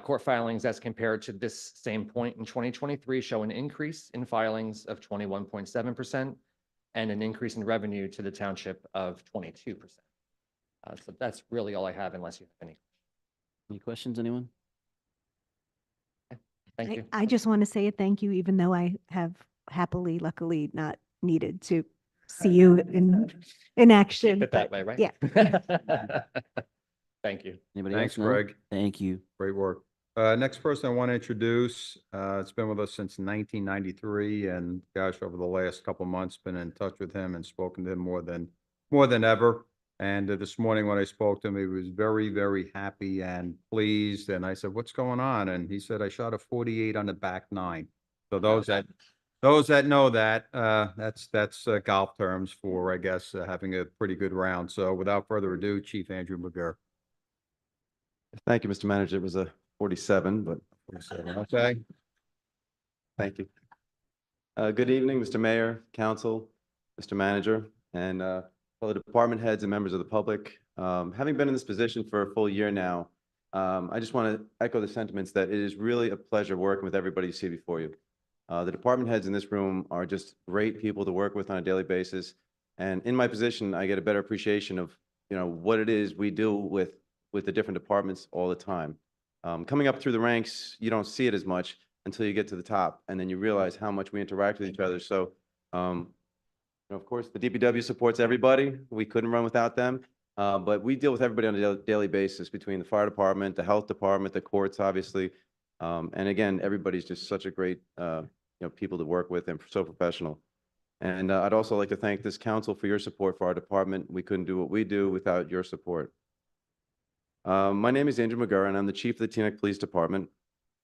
court filings as compared to this same point in 2023 show an increase in filings of 21.7% and an increase in revenue to the township of 22%. So that's really all I have, unless you have Any questions, anyone? Thank you. I just want to say a thank you, even though I have luckily not needed to see you in action. Keep it that but way, right? Yeah. Thank you. Anybody Thanks, else? No? Greg. Thank you. Great work. Next person I want to introduce, it's been with us since 1993, and gosh, over the last couple months, been in touch with him and spoken to him more than ever. And this morning when I spoke to him, he was very, very happy and pleased. And I said, "What's going on?" And he said, "I shot a 48 on the back nine." So those that know that, that's golf terms for, I guess, having a pretty good round. So without further ado, Chief Andrew McGurr. Thank you, Mr. Manager. It was a 47, but 47, okay. thank you. Good evening, Mr. Mayor, Council, Mr. Manager, and fellow department heads and members of the public. Having been in this position for a full year now, I just want to echo the sentiments that it is really a pleasure working with everybody you see before you. The department heads in this room are just great people to work with on a daily basis. And in my position, I get a better appreciation of, what it is we do with the different departments all the time. Coming up through the ranks, you don't see it as much until you get to the top, and then you realize how much we interact with each other. So, of course, the DPW supports everybody. We couldn't run without them. But we deal with everybody on a daily basis between the fire department, the health department, the courts, obviously. And again, everybody's just such a great, people to work with and so professional. And I'd also like to thank this council for your support for our department. We couldn't do what we do without your support. My name is Andrew McGurr, and I'm the chief of the Teaneck Police Department.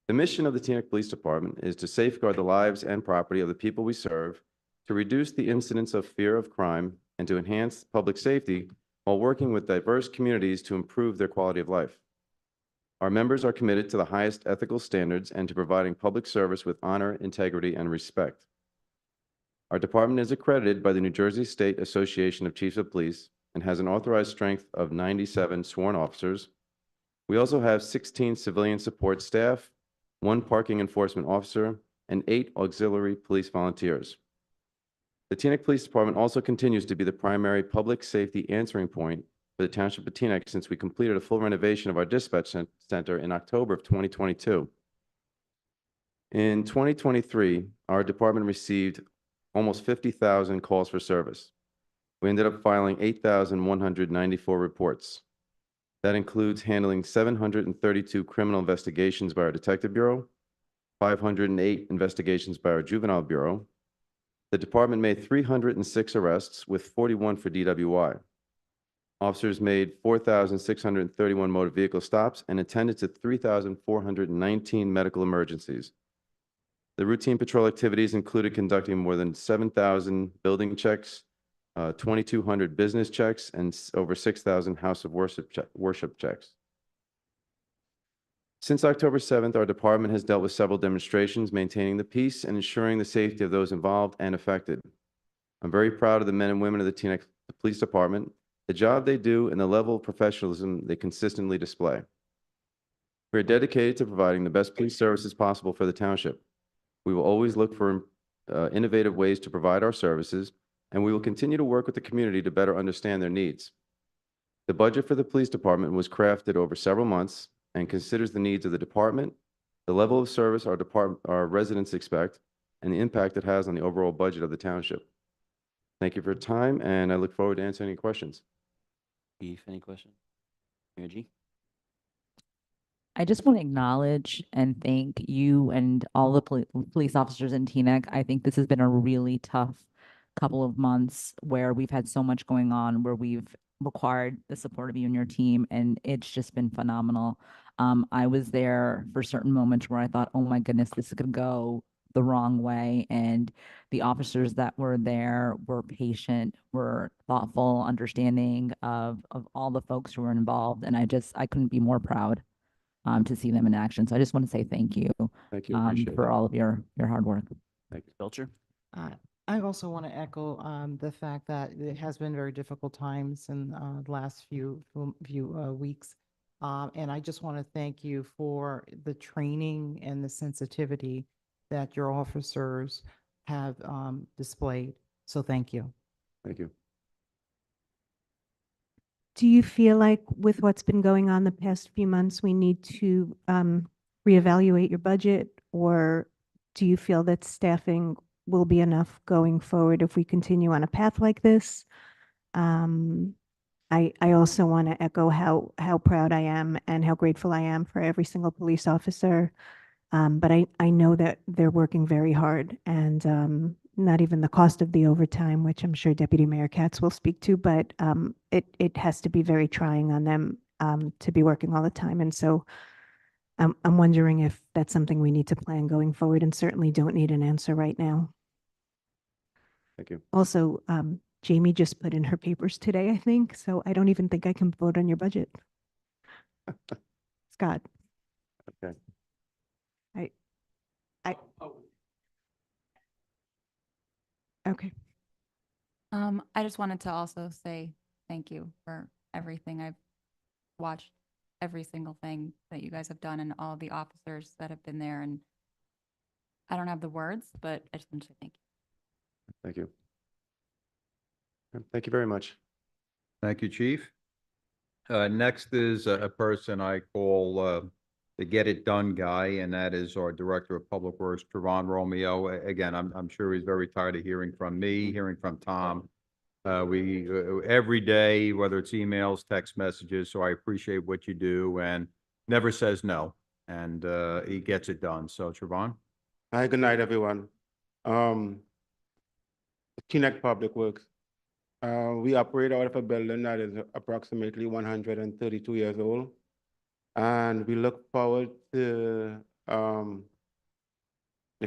The mission of the Teaneck Police Department is to safeguard the lives and property of the people we serve, to reduce the incidence of fear of crime, and to enhance public safety while working with diverse communities to improve their quality of life. Our members are committed to the highest ethical standards and to providing public service with honor, integrity, and respect. Our department is accredited by the New Jersey State Association of Chiefs of Police and has an authorized strength of 97 sworn officers. We also have 16 civilian support staff, 1 parking enforcement officer, and 8 auxiliary police volunteers. The Teaneck Police Department also continues to be the primary public safety answering point for the Township of Teaneck since we completed a full renovation of our dispatch center in October of 2022. In 2023, our department received almost 50,000 calls for service. We ended up filing 8,194 reports. That includes handling 732 criminal investigations by our Detective Bureau, 508 investigations by our Juvenile Bureau. The department made 306 arrests, with 41 for DWI. Officers made 4,631 motor vehicle stops and attended to 3,419 medical emergencies. The routine patrol activities included conducting more than 7,000 building checks, 2,200 business checks, and over 6,000 house of worship checks. Since October 7th, our department has dealt with several demonstrations, maintaining the peace and ensuring the safety of those involved and affected. I'm very proud of the men and women of the Teaneck Police Department, the job they do, and the level of professionalism they consistently display. We are dedicated to providing the best police services possible for the township. We will always look for innovative ways to provide our services, and we will continue to work with the community to better understand their needs. The budget for the police department was crafted over several months and considers the needs of the department, the level of service our residents expect, and the impact it has on the overall budget of the township. Thank you for your time, and I look forward to answering any questions. Chief, any questions? Mayor G? I just want to acknowledge and thank you and all the police officers in Teaneck. I think this has been a really tough couple of months where we've had so much going on, where we've required the support of you and your team, and it's just been phenomenal. I was there for certain moments where I thought, oh my goodness, this is going to go the wrong way. And the officers that were there were patient, were thoughtful, understanding of all the folks who were involved. And I couldn't be more proud to see them in action. So I just want to say thank you, Thank you. Appreciate for it. all of your hard work. Thank you. Belcher? I also want to echo the fact that it has been very difficult times in the last few weeks. And I just want to thank you for the training and the sensitivity that your officers have displayed. So thank you. Thank you. Do you feel like with what's been going on the past few months, we need to reevaluate your budget, or do you feel that staffing will be enough going forward if we continue on a path like this? I also want to echo how proud I am and how grateful I am for every single police officer. But I know that they're working very hard and not even the cost of the overtime, which I'm sure Deputy Mayor Katz will speak to, but it has to be very trying on them to be working all the time. And so I'm wondering if that's something we need to plan going forward, and certainly don't need an answer right now. Thank you. Also, Jamie just put in her papers today, I think, so I don't even think I can vote on your budget. Scott. Okay. Okay. I just wanted to also say thank you for everything. I've watched every single thing that you guys have done and all the officers that have been there, and I don't have the words, but I just want to say thank you. Thank you. Thank you very much. Thank you, Chief. Next is a person I call the Get It Done guy, and that is our Director of Public Works, Trevon Romeo. Again, I'm sure he's very tired of hearing from me, hearing from Tom. We every day, whether it's emails, text messages, so I appreciate what you do and never says no, and he gets it done. So Trevon? Hi, good night, everyone. Teaneck Public Works. We operate out of a building that is approximately 132 years old. And we look forward to the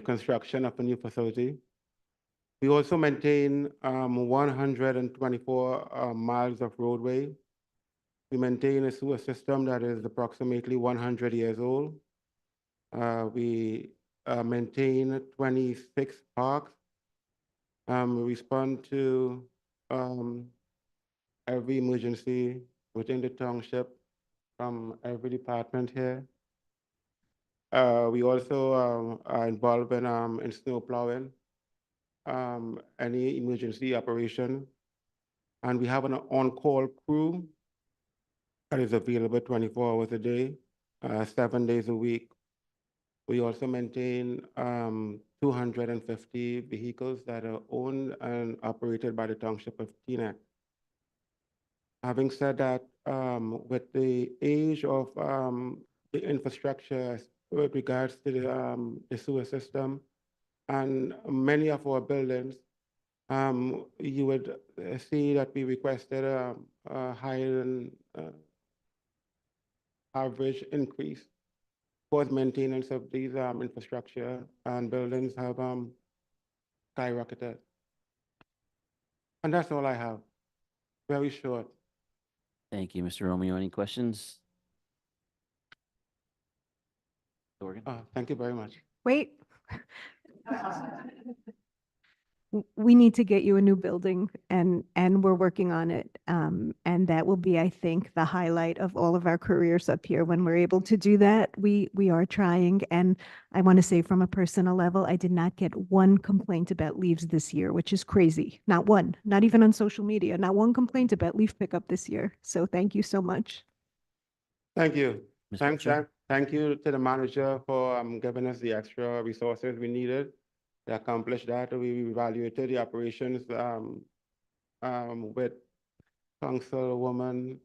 construction of a new facility. We also maintain 124 miles of roadway. We maintain a sewer system that is approximately 100 years old. We maintain 26 parks. We respond to every emergency within the township from every department here. We also are involved in snow plowing, any emergency operation. And we have an on-call crew that is available 24 hours a day, 7 days a week. We also maintain 250 vehicles that are owned and operated by the Township of Teaneck. Having said that, with the age of the infrastructure with regards to the sewer system and many of our buildings, you would see that we requested a higher than average increase for maintenance of these infrastructure, and buildings have skyrocketed. And that's all I have. Very short. Thank you, Mr. Romeo. Any questions? Dorgan? Thank you very much. Wait. We need to get you a new building, and we're working on it. And that will be, I think, the highlight of all of our careers up here. When we're able to do that, we are trying. And I want to say, from a personal level, I did not get one complaint about leaves this year, which is crazy. Not one, not even on social media, not one complaint about leaf pickup this year. So thank you so much. Thank you. Ms. Thanks, Fletcher? Jack. Thank you to the manager for giving us the extra resources we needed to accomplish that. We evaluated the operations with Councilwoman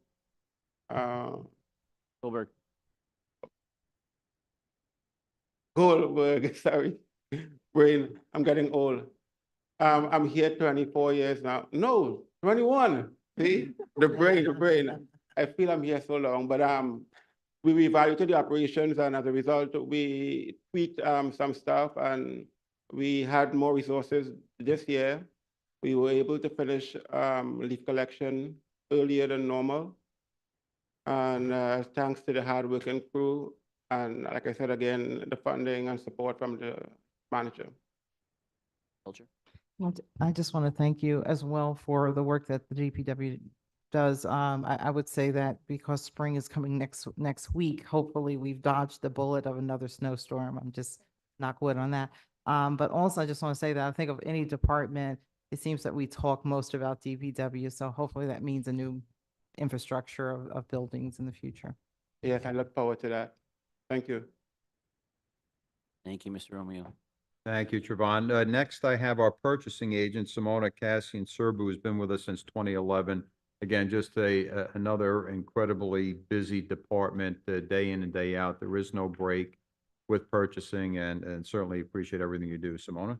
Goldberg. Goldberg, sorry, brain, I'm getting old. I'm here 24 years now. No, 21. See, the brain. I feel I'm here so long, but we evaluated the operations, and as a result, we tweaked some stuff, and we had more resources this year. We were able to finish leaf collection earlier than normal. And thanks to the hardworking crew, and like I said again, the funding and support from the manager. I just want to thank you as well for the work that the DPW does. I would say that because spring is coming next week, hopefully we've dodged the bullet of another snowstorm. I'm just knock wood on that. But also I just want to say that I think of any department, it seems that we talk most about DPW. So hopefully that means a new infrastructure of buildings in the future. Yes, I look forward to that. Thank you. Thank you, Mr. Romeo. Thank you, Trevon. Next, I have our purchasing agent, Simona Cassian Serbu, who's been with us since 2011. Again, just another incredibly busy department, day in and day out. There is no break with purchasing and certainly appreciate everything you do. Simona?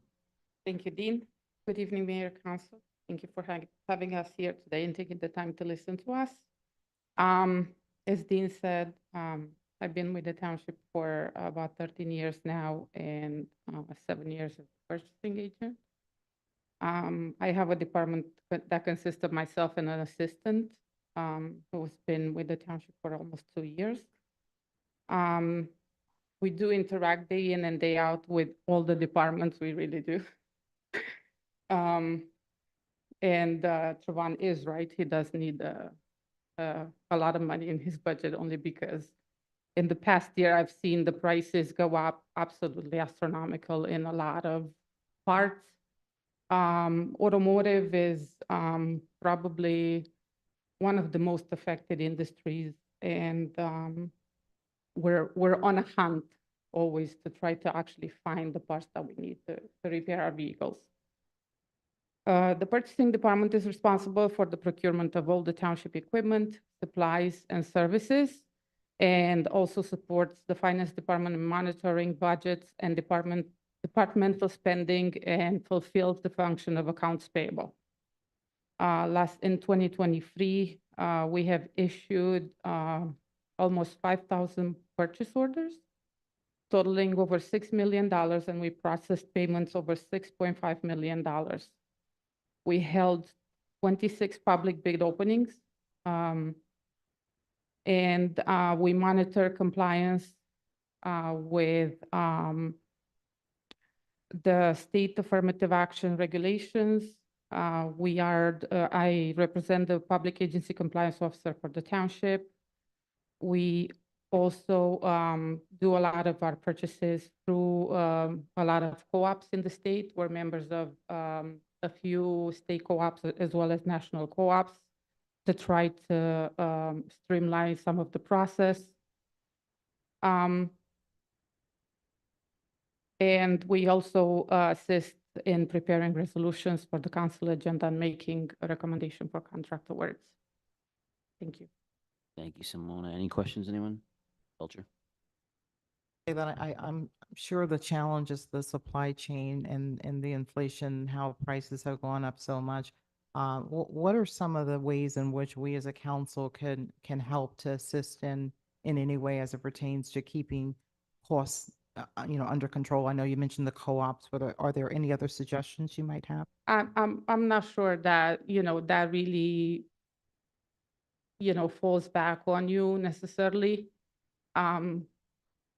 Thank you, Dean. Good evening, Mayor, Council. Thank you for having us here today and taking the time to listen to us. As Dean said, I've been with the township for about 13 years now and 7 years as a purchasing agent. I have a department that consists of myself and an assistant who's been with the township for almost 2 years. We do interact day in and day out with all the departments, we really do. And Trevon is right, he does need a lot of money in his budget only because in the past year, I've seen the prices go up absolutely astronomical in a lot of parts. Automotive is probably one of the most affected industries, and we're on a hunt always to try to actually find the parts that we need to repair our vehicles. The purchasing department is responsible for the procurement of all the township equipment, supplies, and services, and also supports the finance department in monitoring budgets and departmental spending and fulfills the function of accounts payable. In 2023, we have issued almost 5,000 purchase orders, totaling over $6 million, and we processed payments over $6.5 million. We held 26 public bid openings, and we monitor compliance with the state affirmative action regulations. I represent the public agency compliance officer for the township. We also do a lot of our purchases through a lot of co-ops in the state. We're members of a few state co-ops as well as national co-ops to try to streamline some of the process. And we also assist in preparing resolutions for the council agenda and making a recommendation for contract awards. Thank you. Thank you, Simona. Any questions, anyone? Belcher? That I'm sure the challenge is the supply chain and the inflation, how prices have gone up so much. What are some of the ways in which we as a council can help to assist in any way as it pertains to keeping costs, under control? I know you mentioned the co-ops, but are there any other suggestions you might have? I'm not sure that, that really, falls back on you necessarily.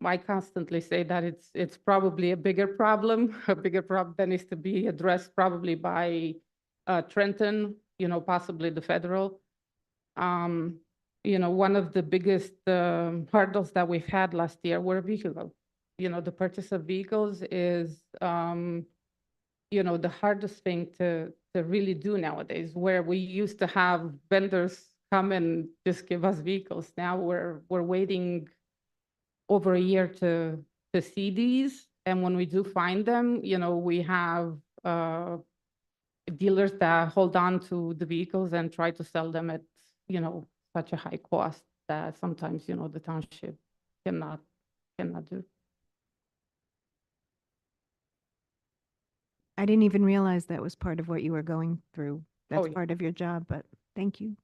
I constantly say that it's probably a bigger problem that needs to be addressed probably by Trenton, possibly the federal. One of the biggest hurdles that we've had last year were vehicles. The purchase of vehicles is, the hardest thing to really do nowadays, where we used to have vendors come and just give us vehicles. Now we're waiting over a year to see these. And when we do find them, we have dealers that hold on to the vehicles and try to sell them at, such a high cost that sometimes, the township cannot do. I didn't even realize that was part of what you were going through. That's yeah. part of your job, but thank you.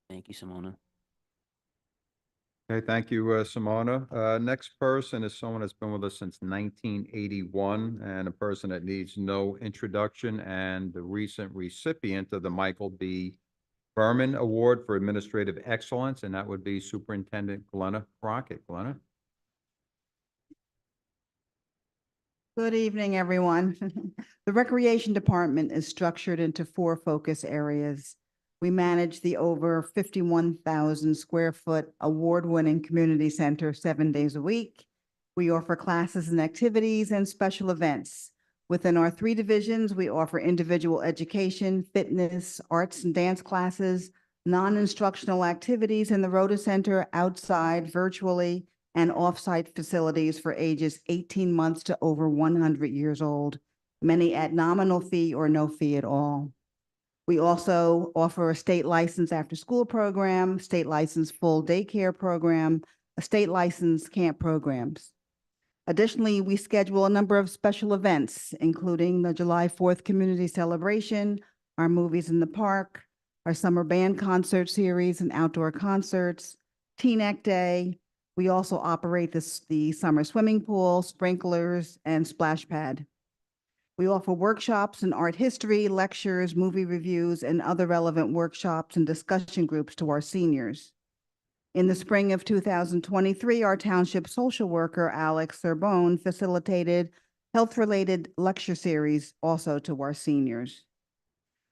Thank you, Simona. Okay, thank you, Simona. Next person is someone that's been with us since 1981 and a person that needs no introduction and the recent recipient of the Michael B. Berman Award for Administrative Excellence, and that would be Superintendent Glenna Crockett. Glenna? Good evening, everyone. The Recreation Department is structured into 4 focus areas. We manage the over 51,000 square foot award-winning community center 7 days a week. We offer classes and activities and special events. Within our 3 divisions, we offer individual education, fitness, arts and dance classes, non-instructional activities in the Rhoda Center, outside, virtually, and off-site facilities for ages 18 months to over 100 years old, many at nominal fee or no fee at all. We also offer a state license after-school program, state license full daycare program, a state license camp programs. Additionally, we schedule a number of special events, including the July 4th Community Celebration, our Movies in the Park, our summer band concert series and outdoor concerts, Teaneck Day. We also operate the summer swimming pool, sprinklers, and splash pad. We offer workshops in art history, lectures, movie reviews, and other relevant workshops and discussion groups to our seniors. In the spring of 2023, our township social worker, Alex Sorbonne, facilitated health-related lecture series also to our seniors.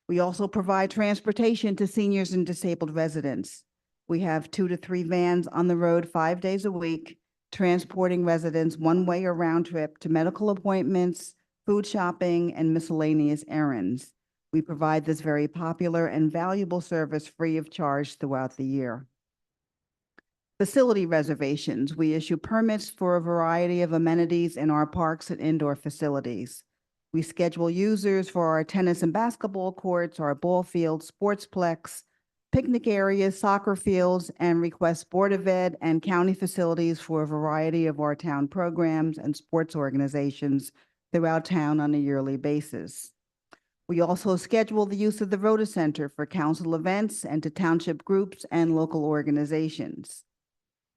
We also provide transportation to seniors and disabled residents. We have 2 to 3 vans on the road 5 days a week, transporting residents one way or round trip to medical appointments, food shopping, and miscellaneous errands. We provide this very popular and valuable service free of charge throughout the year. Facility reservations. We issue permits for a variety of amenities in our parks and indoor facilities. We schedule users for our tennis and basketball courts, our ball fields, sportsplex, picnic areas, soccer fields, and request Board of Ed and county facilities for a variety of our town programs and sports organizations throughout town on a yearly basis. We also schedule the use of the Rota Center for council events and to township groups and local organizations.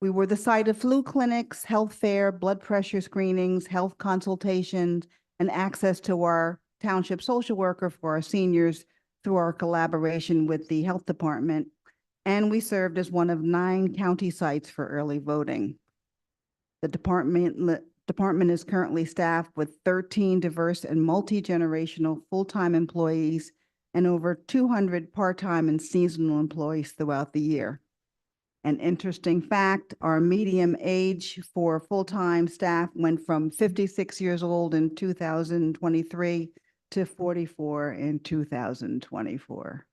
We were the site of flu clinics, health fair, blood pressure screenings, health consultations, and access to our township social worker for our seniors through our collaboration with the health department. And we served as one of 9 county sites for early voting. The department is currently staffed with 13 diverse and multi-generational full-time employees and over 200 part-time and seasonal employees throughout the year. An interesting fact, our median age for full-time staff went from 56 years old in 2023 to 44 in 2024.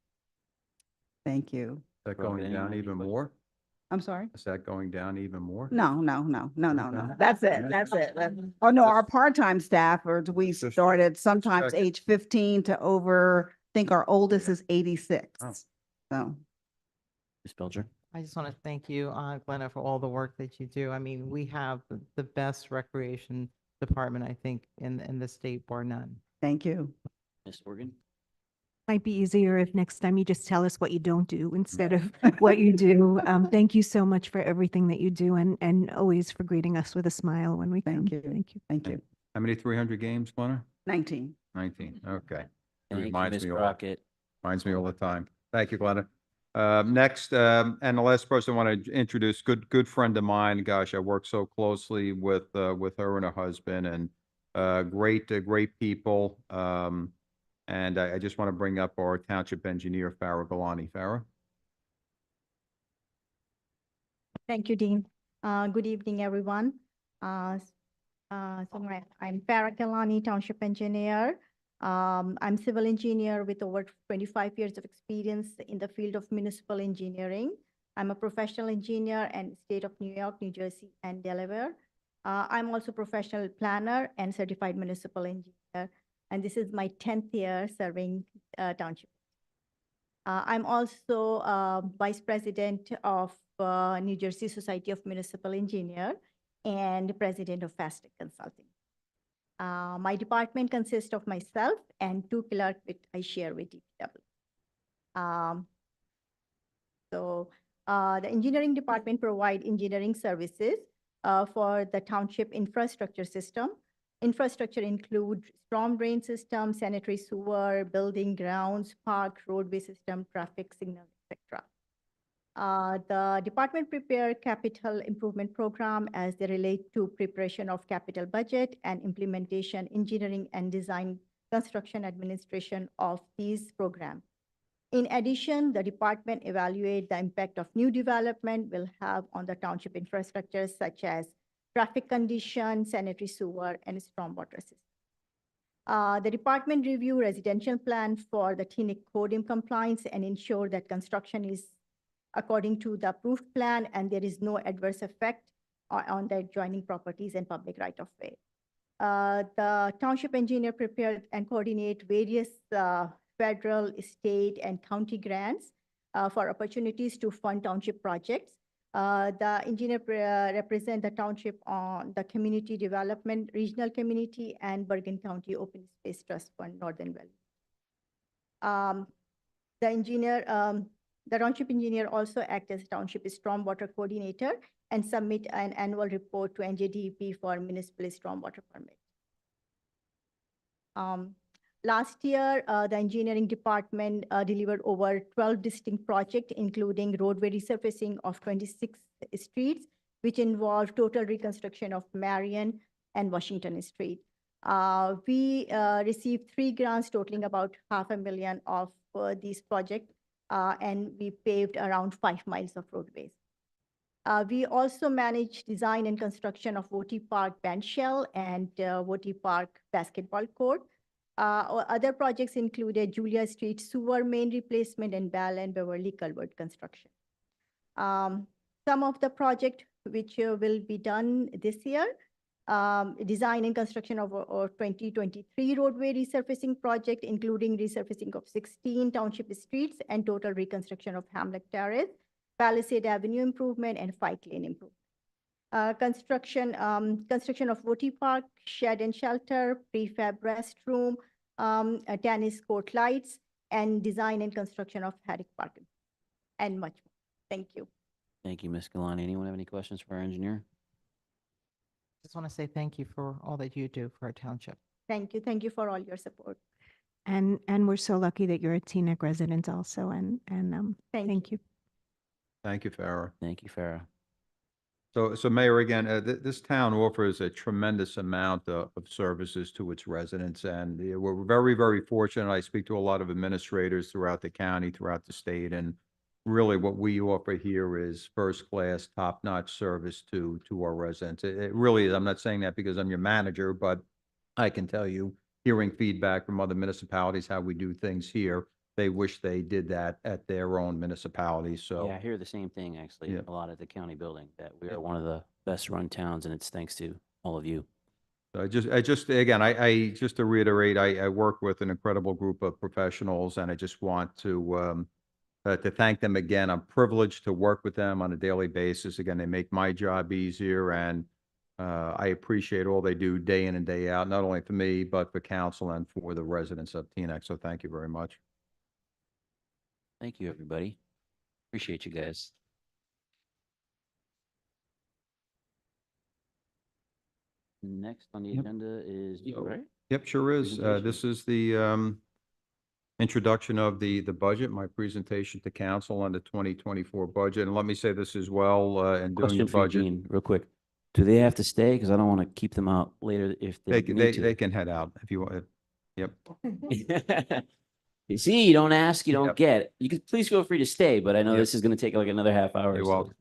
Thank you. Is that going down even more? I'm sorry? Is that going down even more? No. Okay. That's it. Oh, no, our part-time staffers, we started sometimes checking. age 15 to over, I think our oldest is 86. Oh. So. Ms. Belcher? I just want to thank you, Glenna, for all the work that you do. I mean, we have the best recreation department, I think, in the state, bar none. Thank you. Ms. Morgan? Might be easier if next time you just tell us what you don't do instead of what you do. Thank you so much for everything that you do and always for greeting us with a smile when we come. Thank you. Thank you. Thank you. How many 300 games, Glenna? 19. 19, okay. It Thank you, reminds Ms. me all- Crockett. Reminds me all the time. Thank you, Glenna. Next, and the last person I want to introduce, good friend of mine. Gosh, I work so closely with her and her husband, and great people. And I just want to bring up our township engineer, Farah Galani. Farah? Thank you, Dean. Good evening, everyone. I'm Farah Kalani, Township Engineer. I'm civil engineer with over 25 years of experience in the field of municipal engineering. I'm a professional engineer in state of New York, New Jersey, and Delaware. I'm also professional planner and certified municipal engineer. And this is my 10th year serving Township. I'm also vice president of New Jersey Society of Municipal Engineer and president of Fastec Consulting. My department consists of myself and 2 clerks that I share with DPW. The engineering department provides engineering services for the township infrastructure system. Infrastructure include storm drain system, sanitary sewer, building grounds, park, roadway system, traffic signal, etc. The department prepare capital improvement program as they relate to preparation of capital budget and implementation, engineering and design, construction administration of these programs. In addition, the department evaluate the impact of new development will have on the township infrastructure such as traffic condition, sanitary sewer, and stormwater system. The department review residential plan for the TNIC code in compliance and ensure that construction is according to the approved plan and there is no adverse effect on the adjoining properties and public right of way. The township engineer prepared and coordinate various federal, state, and county grants for opportunities to fund township projects. The engineer represent the township on the Community Development, Regional Community, and Bergen County Open Space Trust Fund, Northern Valley. The engineer, the township engineer also acts as township stormwater coordinator and submit an annual report to NJDEP for municipal stormwater permit. Last year, the engineering department delivered over 12 distinct projects, including roadway resurfacing of 26 streets, which involved total reconstruction of Marion and Washington Street. We received 3 grants totaling about $500,000 of these projects, and we paved around 5 miles of roadways. We also managed design and construction of Voti Park Band Shell and Voti Park Basketball Court. Other projects included Julia Street Sewer Main Replacement and Bell and Beverly Culvert construction. Some of the projects which will be done this year, design and construction of 2023 roadway resurfacing project, including resurfacing of 16 township streets and total reconstruction of Hamlet Terrace, Palisade Avenue improvement, and Pike Lane improvement. Construction of Voti Park Shed and Shelter, prefab restroom, tennis court lights, and design and construction of Haddock Park, and much more. Thank you. Thank you, Ms. Galani. Anyone have any questions for our engineer? Just want to say thank you for all that you do for our township. Thank you. Thank you for all your support. And we're so lucky that you're a Teaneck resident also, and thank you. Thank you, Farah. Thank you, Farah. So Mayor, again, this town offers a tremendous amount of services to its residents, and we're very, very fortunate. I speak to a lot of administrators throughout the county, throughout the state, and really what we offer here is first-class, top-notch service to our residents. It really is. I'm not saying that because I'm your manager, but I can tell you, hearing feedback from other municipalities, how we do things here, they wish they did that at their own municipalities. So Yeah, I hear the same thing, actually, Yeah. a lot at the county building, that we are one of the best-run towns, and it's thanks to all of you. So just to reiterate, I work with an incredible group of professionals, and I just want to thank them again. I'm privileged to work with them on a daily basis. Again, they make my job easier, and I appreciate all they do day in and day out, not only for me, but for council and for the residents of Teaneck. So thank you very much. Thank you, everybody. Appreciate you guys. Next on the Yep. agenda is you, right? Yep, sure is. Presentation. This is the introduction of the budget, my presentation to council on the 2024 budget. And let me say this as well, in doing the Question for you, budget. Gene, real quick. Do they have to stay? Because I don't want to keep them out later if they need to. They can head out if you want. Yep. You see, you don't ask, you don't Yep. get. You could please feel free to stay, but I know Yep. this is going to take like another half hour. or You're so. welcome.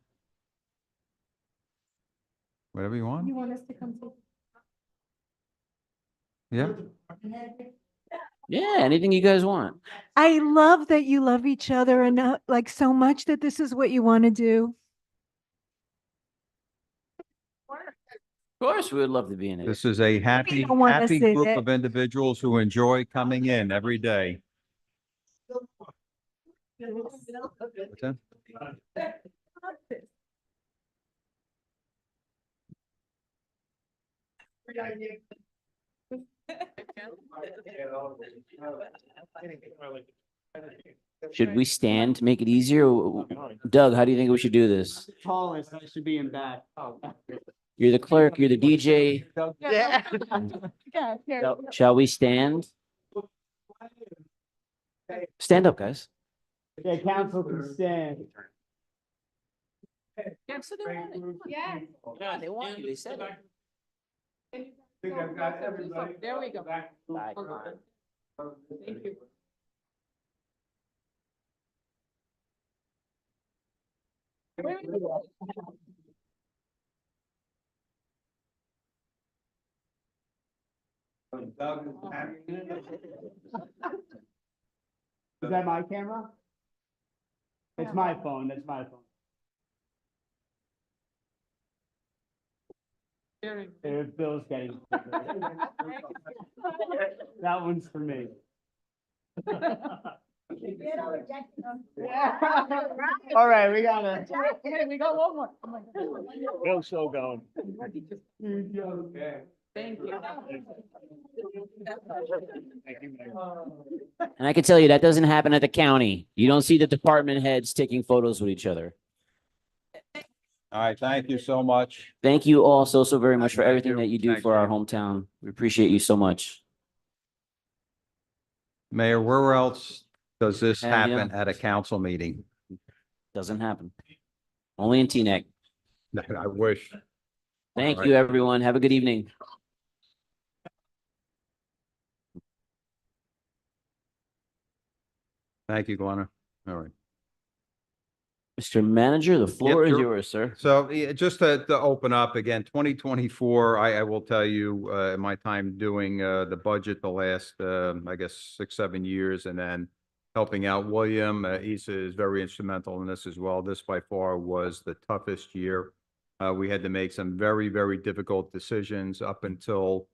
Whatever you want. You want us to come to? Yeah. Yeah, anything you guys want. I love that you love each other enough, like so much that this is what you want to do. Of course, we would love to be in it. This is a happy don't want us in group it. of individuals who enjoy coming in every day. What's that? Should we stand to make it easier? Doug, how do you think we should do this? Tallest, I should be in back. You're the clerk, you're the DJ. Yeah. Yeah, here. Shall we stand? Stand up, guys. Yeah, council can stand. Yeah, so they want it. Yes. Yeah, they want you, they said it. Think I've got everybody. There we go. Bye. Thank you. Is that my camera? It's my phone, that's my phone. Bill's getting. That one's for me. All right, we got it. We got one more. We're still going. Thank you. And I can tell you that doesn't happen at the county. You don't see the department heads taking photos with each other. All right, thank you so much. Thank you all so very much for Thank everything you. that you do Thanks, for our Dave. hometown. We appreciate you so much. Mayor, where else does this Yeah. happen at a council meeting? Doesn't happen. Only in Teaneck. I wish. Thank All you, right. everyone. Have a good evening. Thank you, Glenna. All right. Mr. Manager, the floor is sure. yours, sir. So yeah, just to open up again, 2024, I will tell you, in my time doing the budget the last, I guess, 6, 7 years, and then helping out William, Issa is very instrumental in this as well. This by far was the toughest year. We had to make some very, very difficult decisions up until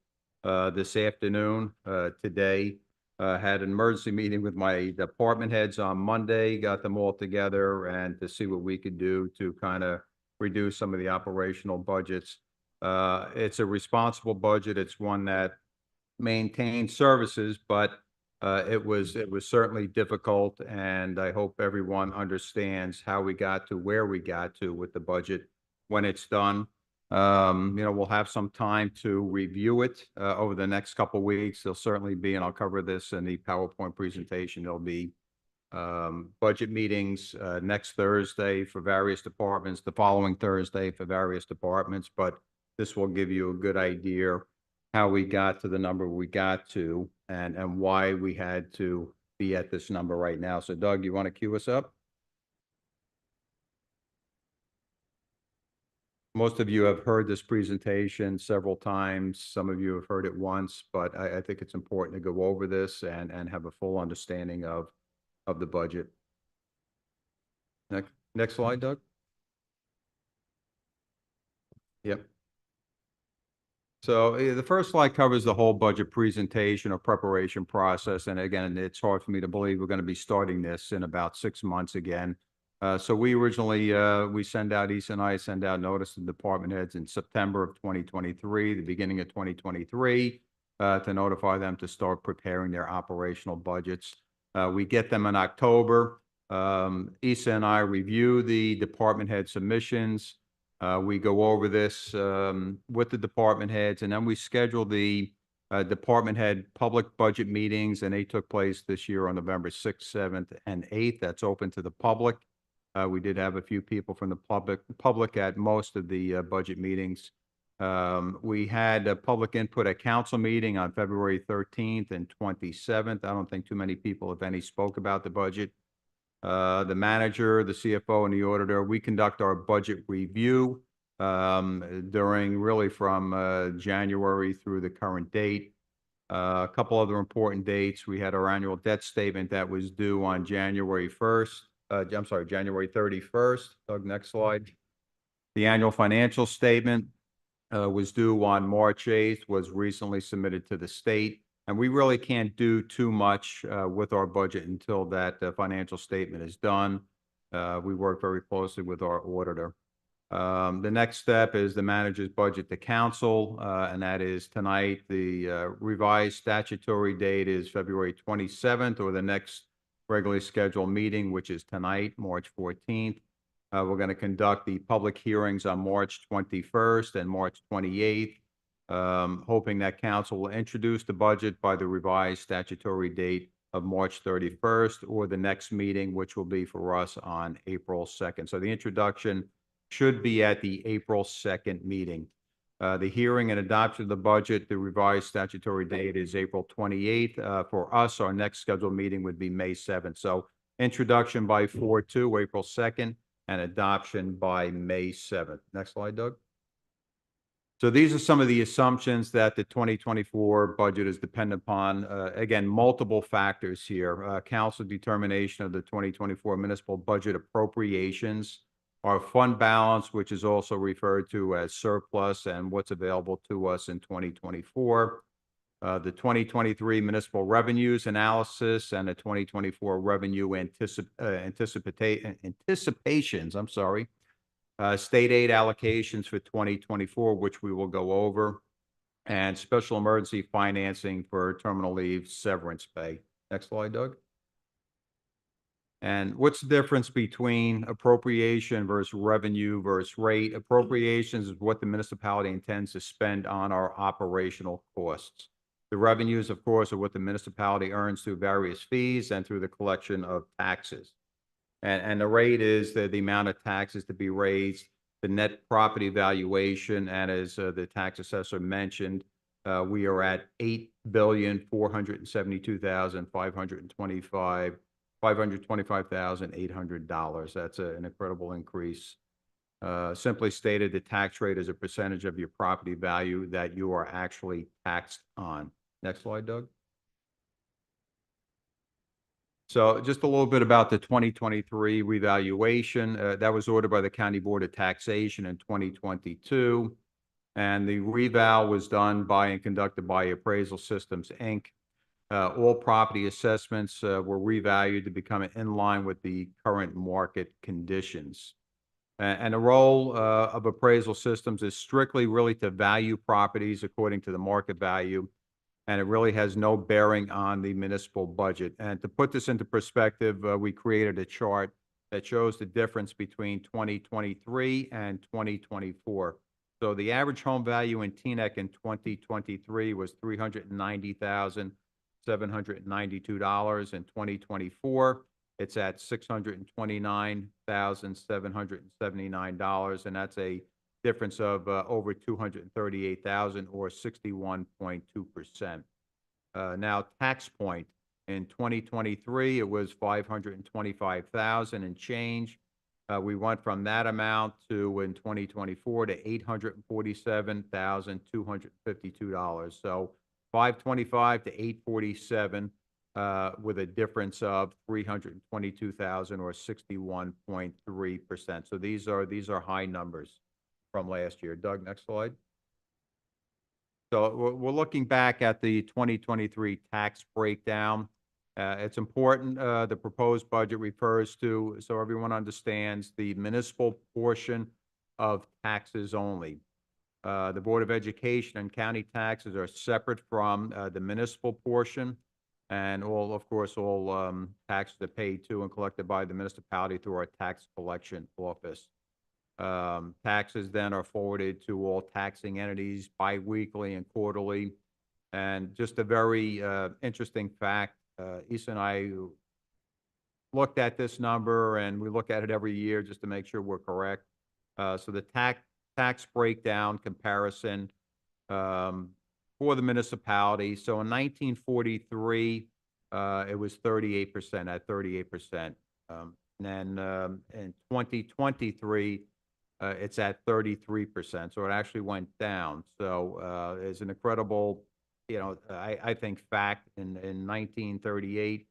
this afternoon, today. Had an emergency meeting with my department heads on Monday, got them all together and to see what we could do to kind of reduce some of the operational budgets. It's a responsible budget. It's one that maintains services, but it was certainly difficult, and I hope everyone understands how we got to where we got to with the budget when it's done. We'll have some time to review it over the next couple of weeks. There'll certainly be, and I'll cover this in the PowerPoint presentation, there'll be budget meetings next Thursday for various departments, the following Thursday for various departments, but this will give you a good idea how we got to the number we got to and why we had to be at this number right now. So Doug, you want to cue us up? Most of you have heard this presentation several times. Some of you have heard it once, but I think it's important to go over this and have a full understanding of the budget. Next slide, Doug. Yep. So the first slide covers the whole budget presentation or preparation process. And again, it's hard for me to believe we're going to be starting this in about 6 months again. So we originally, we send out, Issa and I send out notice to department heads in September of 2023, the beginning of 2023, to notify them to start preparing their operational budgets. We get them in October. Issa and I review the department head submissions. We go over this with the department heads, and then we schedule the department head public budget meetings, and they took place this year on November 6th, 7th, and 8th. That's open to the public. We did have a few people from the public at most of the budget meetings. We had a public input at council meeting on February 13th and 27th. I don't think too many people, if any, spoke about the budget. The manager, the CFO, and the auditor, we conduct our budget review during really from January through the current date. A couple other important dates. We had our annual debt statement that was due on January 1st. January 31st. Doug, next slide. The annual financial statement was due on March 8th, was recently submitted to the state. And we really can't do too much with our budget until that financial statement is done. We work very closely with our auditor. The next step is the manager's budget to council, and that is tonight. The revised statutory date is February 27th, or the next regularly scheduled meeting, which is tonight, March 14th. We're going to conduct the public hearings on March 21st and March 28th, hoping that council will introduce the budget by the revised statutory date of March 31st, or the next meeting, which will be for us on April 2nd. So the introduction should be at the April 2nd meeting. The hearing and adoption of the budget, the revised statutory date is April 28th. For us, our next scheduled meeting would be May 7th. So introduction by 4/2, April 2nd, and adoption by May 7th. Next slide, Doug. So these are some of the assumptions that the 2024 budget is dependent upon. Again, multiple factors here. Council determination of the 2024 municipal budget appropriations, our fund balance, which is also referred to as surplus, and what's available to us in 2024. the 2023 municipal revenues analysis and the 2024 revenue anticipations, I'm sorry, state aid allocations for 2024, which we will go over, and special emergency financing for terminal leave severance pay. Next slide, Doug. And what's the difference between appropriation versus revenue versus rate? Appropriations is what the municipality intends to spend on our operational costs. The revenues, of course, are what the municipality earns through various fees and through the collection of taxes. And the rate is the amount of taxes to be raised, the net property valuation, and as the tax assessor mentioned, we are at $8,472,525,800. That's an incredible increase. Simply stated, the tax rate is a percentage of your property value that you are actually taxed on. Next slide, Doug. So just a little bit about the 2023 revaluation. That was ordered by the County Board of Taxation in 2022. And the reval was done by and conducted by Appraisal Systems, Inc. All property assessments were revalued to become in line with the current market conditions. And the role of Appraisal Systems is strictly really to value properties according to the market value, and it really has no bearing on the municipal budget. And to put this into perspective, we created a chart that shows the difference between 2023 and 2024. So the average home value in Teaneck in 2023 was $390,792. In 2024, it's at $629,779, and that's a difference of over $238,000 or 61.2%. Now, tax point in 2023, it was $525,000 and change. We went from that amount to in 2024 to $847,252. So 525 to 847 with a difference of 322,000 or 61.3%. So these are high numbers from last year. Doug, next slide. So we're looking back at the 2023 tax breakdown. It's important, the proposed budget refers to, so everyone understands, the municipal portion of taxes only. The Board of Education and county taxes are separate from the municipal portion, and all, of course, all taxes are paid to and collected by the municipality through our tax collection office. Taxes then are forwarded to all taxing entities biweekly and quarterly. And just a very interesting fact, Issa and I looked at this number, and we look at it every year just to make sure we're correct. So the tax breakdown comparison for the municipality. So in 1943, it was 38%, at 38%. And then in 2023, it's at 33%. So it actually went down. So it's an incredible, I think, fact. In 1938,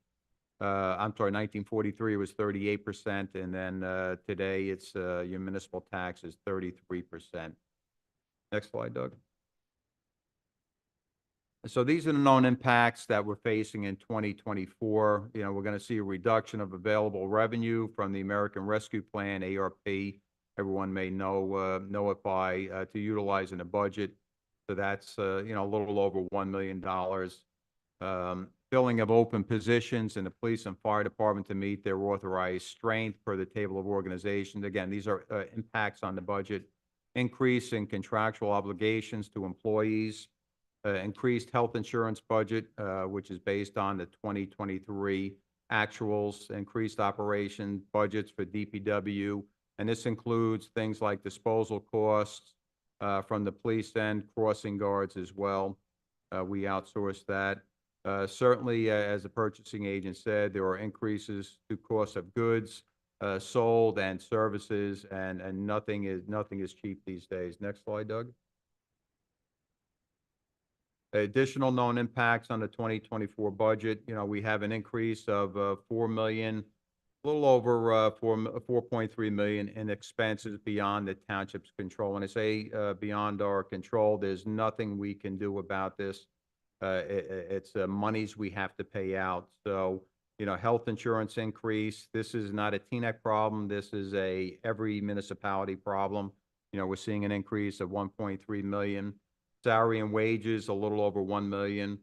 I'm sorry, 1943 was 38%, and then today it's your municipal tax is 33%. Next slide, Doug. So these are the known impacts that we're facing in 2024. We're going to see a reduction of available revenue from the American Rescue Plan, ARP. Everyone may know it by to utilize in a budget. So that's a little over $1 million. Filling of open positions in the police and fire department to meet their authorized strength per the table of organizations. Again, these are impacts on the budget. Increase in contractual obligations to employees. Increased health insurance budget, which is based on the 2023 actuals. Increased operation budgets for DPW. And this includes things like disposal costs from the police end, crossing guards as well. We outsource that. Certainly, as the purchasing agent said, there are increases to cost of goods sold and services, and nothing is cheap these days. Next slide, Doug. Additional known impacts on the 2024 budget. We have an increase of $4 million, a little over $4.3 million in expenses beyond the township's control. When I say beyond our control, there's nothing we can do about this. It's monies we have to pay out. So, health insurance increase, this is not a TNEC problem. This is every municipality problem. We're seeing an increase of 1.3 million. Salary and wages, a little over 1 million.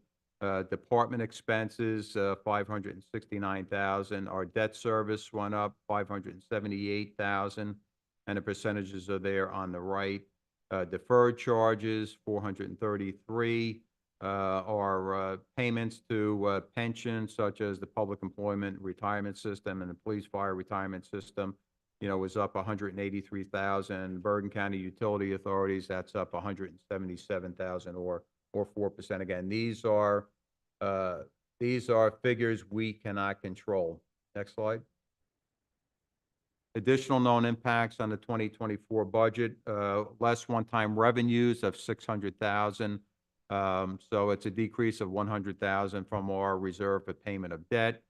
Department expenses, 569,000. Our debt service went up 578,000, and the percentages are there on the right. Deferred charges, 433. Our payments to pensions, such as the public employment retirement system and the police fire retirement system, was up 183,000. Bergen County Utility Authorities, that's up 177,000 or 4%. Again, these are figures we cannot control. Next slide. Additional known impacts on the 2024 budget, less one-time revenues of 600,000. So it's a decrease of 100,000 from our reserve for payment of debt.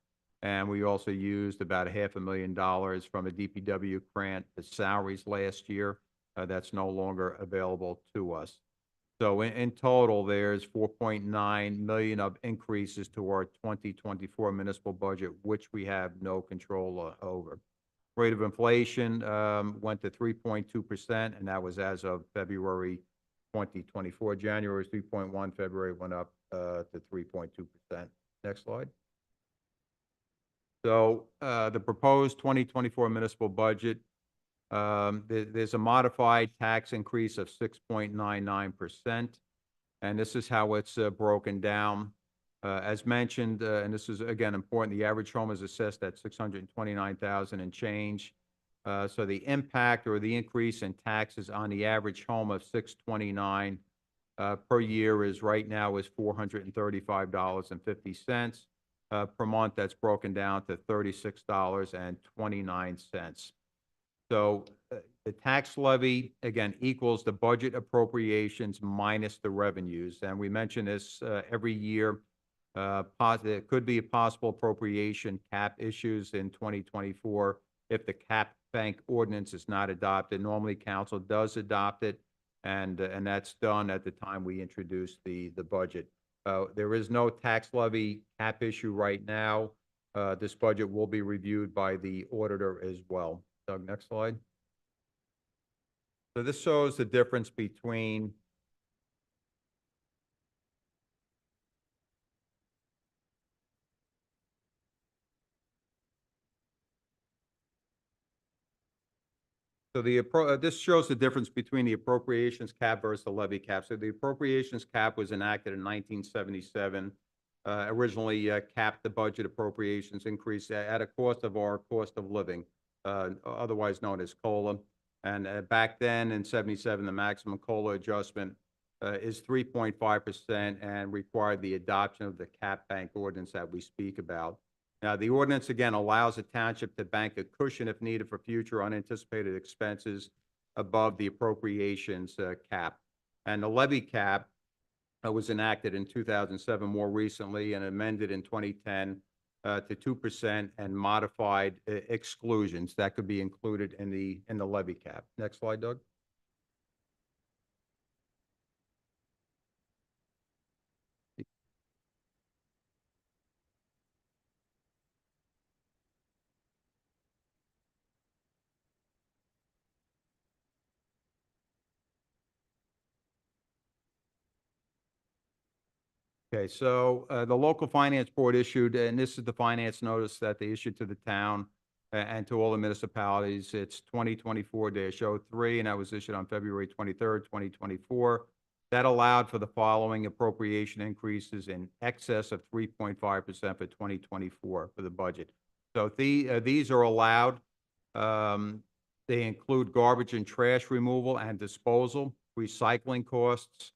And we also used about $500,000 from a DPW grant for salaries last year. That's no longer available to us. So in total, there's 4.9 million of increases to our 2024 municipal budget, which we have no control over. Rate of inflation went to 3.2%, and that was as of February 2024. January was 3.1, February went up to 3.2%. Next slide. So the proposed 2024 municipal budget, there's a modified tax increase of 6.99%, and this is how it's broken down. As mentioned, and this is again important, the average home is assessed at 629,000 and change. So the impact or the increase in taxes on the average home of 629 per year is right now is $435.50 per month. That's broken down to $36.29. So the tax levy, again, equals the budget appropriations minus the revenues. And we mention this every year. There could be a possible appropriation cap issues in 2024 if the cap bank ordinance is not adopted. Normally, council does adopt it, and that's done at the time we introduce the budget. There is no tax levy cap issue right now. This budget will be reviewed by the auditor as well. Doug, next slide. So this shows the difference between this shows the difference between the appropriations cap versus the levy cap. So the appropriations cap was enacted in 1977. Originally capped the budget appropriations increase at a cost of our cost of living, otherwise known as COLA. And back then in 77, the maximum COLA adjustment is 3.5% and required the adoption of the cap bank ordinance that we speak about. Now, the ordinance, again, allows the township to bank a cushion if needed for future unanticipated expenses above the appropriations cap. And the levy cap was enacted in 2007 more recently and amended in 2010 to 2% and modified exclusions that could be included in the levy cap. Next slide, Doug. Okay, so the local finance board issued, and this is the finance notice that they issued to the town and to all the municipalities. It's 2024-03, and that was issued on February 23rd, 2024. That allowed for the following appropriation increases in excess of 3.5% for 2024 for the budget. So these are allowed. They include garbage and trash removal and disposal, recycling costs,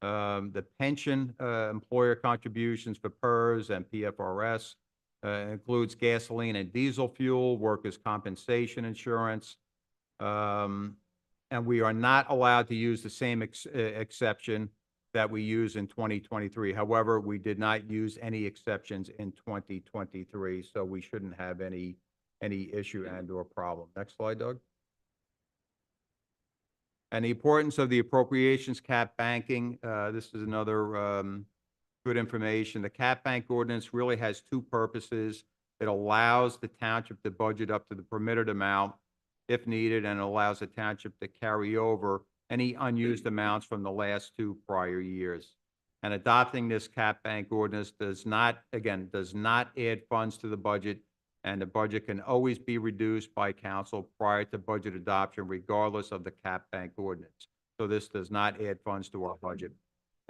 the pension employer contributions for PERS and PFRS, includes gasoline and diesel fuel, workers' compensation insurance, and we are not allowed to use the same exception that we use in 2023. However, we did not use any exceptions in 2023, so we shouldn't have any issue and or problem. Next slide, Doug. And the importance of the appropriations cap banking. This is another good information. The cap bank ordinance really has two purposes. It allows the township to budget up to the permitted amount if needed, and it allows the township to carry over any unused amounts from the last two prior years. And adopting this cap bank ordinance does not add funds to the budget, and the budget can always be reduced by council prior to budget adoption, regardless of the cap bank ordinance. So this does not add funds to our budget.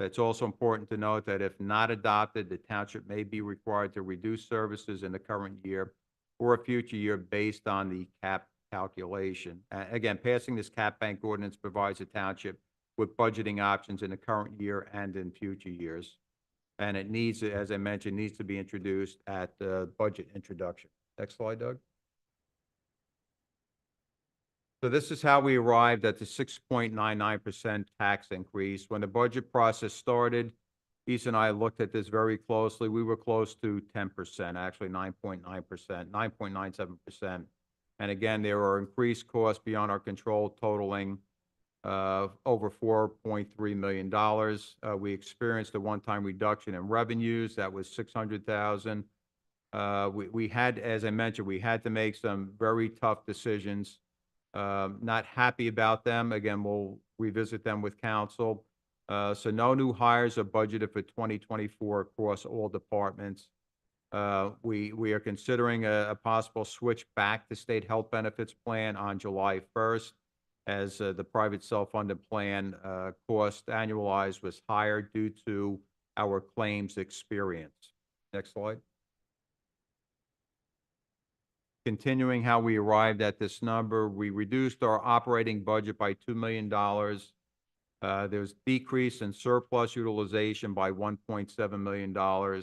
It's also important to note that if not adopted, the township may be required to reduce services in the current year or a future year based on the cap calculation. Again, passing this cap bank ordinance provides the township with budgeting options in the current year and in future years. And it needs, as I mentioned, needs to be introduced at the budget introduction. Next slide, Doug. So this is how we arrived at the 6.99% tax increase. When the budget process started, Lisa and I looked at this very closely. We were close to 10%, actually 9.9%, 9.97%. And again, there are increased costs beyond our control totaling over $4.3 million. We experienced a one-time reduction in revenues. That was $600,000. We had, as I mentioned, we had to make some very tough decisions. Not happy about them. Again, we'll revisit them with council. So no new hires are budgeted for 2024 across all departments. We are considering a possible switch back to state health benefits plan on July 1st, as the private self-funded plan cost annualized was higher due to our claims experience. Next slide. Continuing how we arrived at this number, we reduced our operating budget by $2 million. There's decrease in surplus utilization by $1.7 million.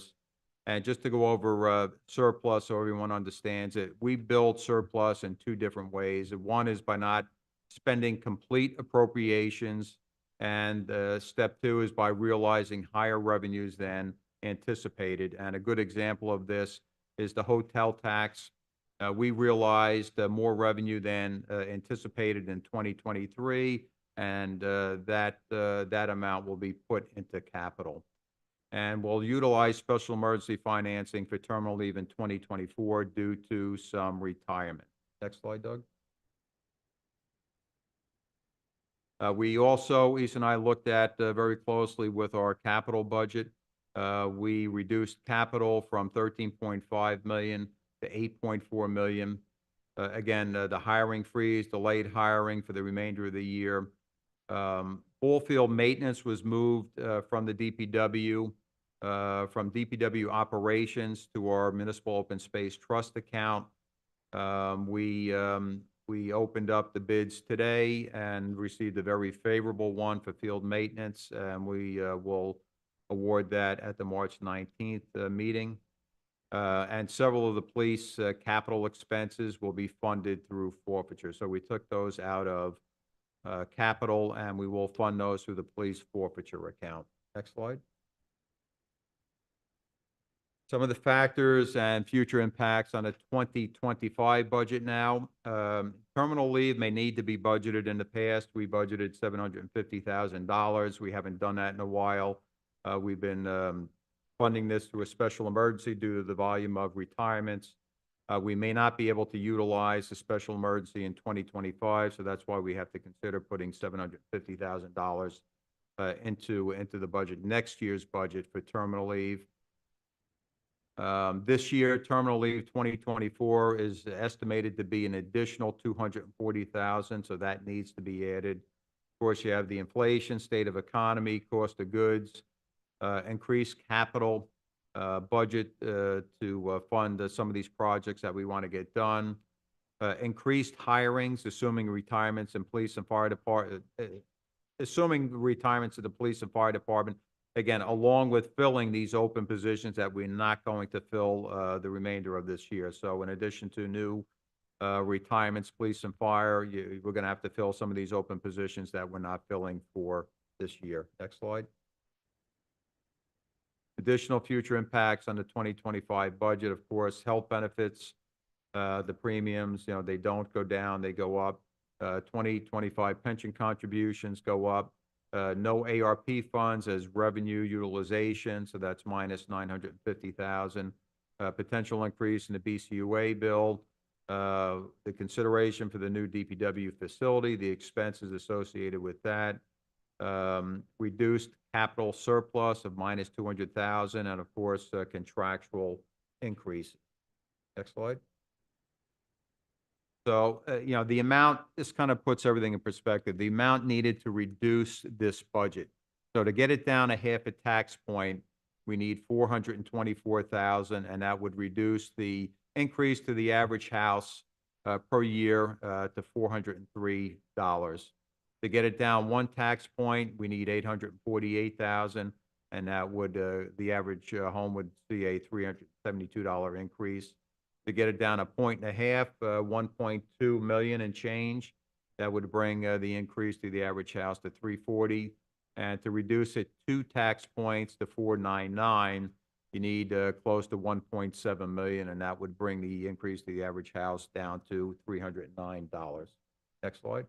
And just to go over surplus so everyone understands it, we build surplus in two different ways. One is by not spending complete appropriations, and step two is by realizing higher revenues than anticipated. And a good example of this is the hotel tax. We realized more revenue than anticipated in 2023, and that amount will be put into capital. And we'll utilize special emergency financing for terminal leave in 2024 due to some retirement. Next slide, Doug. We also, Lisa and I looked at very closely with our capital budget. We reduced capital from $13.5 million to $8.4 million. Again, the hiring freeze, delayed hiring for the remainder of the year. Ball field maintenance was moved from the DPW, from DPW operations to our municipal open space trust account. We opened up the bids today and received a very favorable one for field maintenance, and we will award that at the March 19th meeting. And several of the police capital expenses will be funded through forfeiture. So we took those out of capital, and we will fund those through the police forfeiture account. Next slide. Some of the factors and future impacts on the 2025 budget now. Terminal leave may need to be budgeted. In the past, we budgeted $750,000. We haven't done that in a while. We've been funding this through a special emergency due to the volume of retirements. We may not be able to utilize the special emergency in 2025, so that's why we have to consider putting $750,000 into the budget, next year's budget for terminal leave. This year, terminal leave 2024 is estimated to be an additional $240,000, so that needs to be added. Of course, you have the inflation, state of economy, cost of goods, increased capital budget to fund some of these projects that we want to get done. Increased hirings, assuming retirements in police and fire department, assuming retirements of the police and fire department, again, along with filling these open positions that we're not going to fill the remainder of this year. So in addition to new retirements, police and fire, we're going to have to fill some of these open positions that we're not filling for this year. Next slide. Additional future impacts on the 2025 budget, of course, health benefits, the premiums, they don't go down, they go up. 2025 pension contributions go up. No ARP funds as revenue utilization, so that's minus 950,000. Potential increase in the BCUA bill, the consideration for the new DPW facility, the expenses associated with that, reduced capital surplus of minus 200,000, and of course, contractual increase. Next slide. So, the amount, this kind of puts everything in perspective, the amount needed to reduce this budget. So to get it down a half a tax point, we need 424,000, and that would reduce the increase to the average house per year to $403. To get it down one tax point, we need 848,000, and that would, the average home would see a $372 increase. To get it down a point and a half, 1.2 million and change, that would bring the increase to the average house to 340. And to reduce it 2 tax points to 499, you need close to 1.7 million, and that would bring the increase to the average house down to $309. Next slide.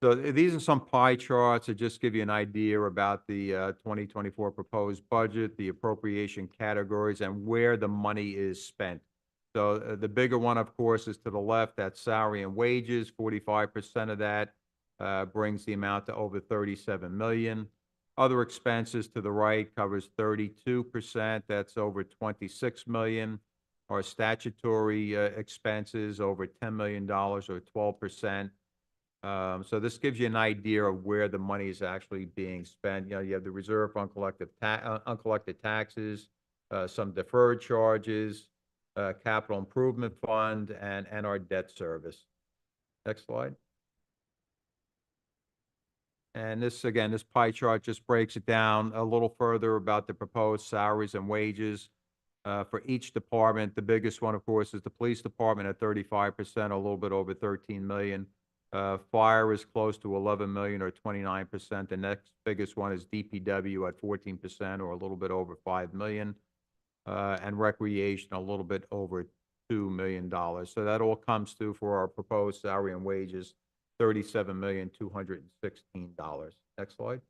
So these are some pie charts to just give you an idea about the 2024 proposed budget, the appropriation categories, and where the money is spent. So the bigger one, of course, is to the left. That's salary and wages. 45% of that brings the amount to over 37 million. Other expenses to the right covers 32%. That's over 26 million. Our statutory expenses over $10 million or 12%. So this gives you an idea of where the money is actually being spent. You have the reserve for uncollected taxes, some deferred charges, capital improvement fund, and our debt service. Next slide. And this, again, this pie chart just breaks it down a little further about the proposed salaries and wages for each department. The biggest one, of course, is the police department at 35%, a little bit over 13 million. Fire is close to 11 million or 29%. The next biggest one is DPW at 14% or a little bit over 5 million. And recreation a little bit over $2 million. So that all comes to, for our proposed salary and wages, $37,216. Next slide.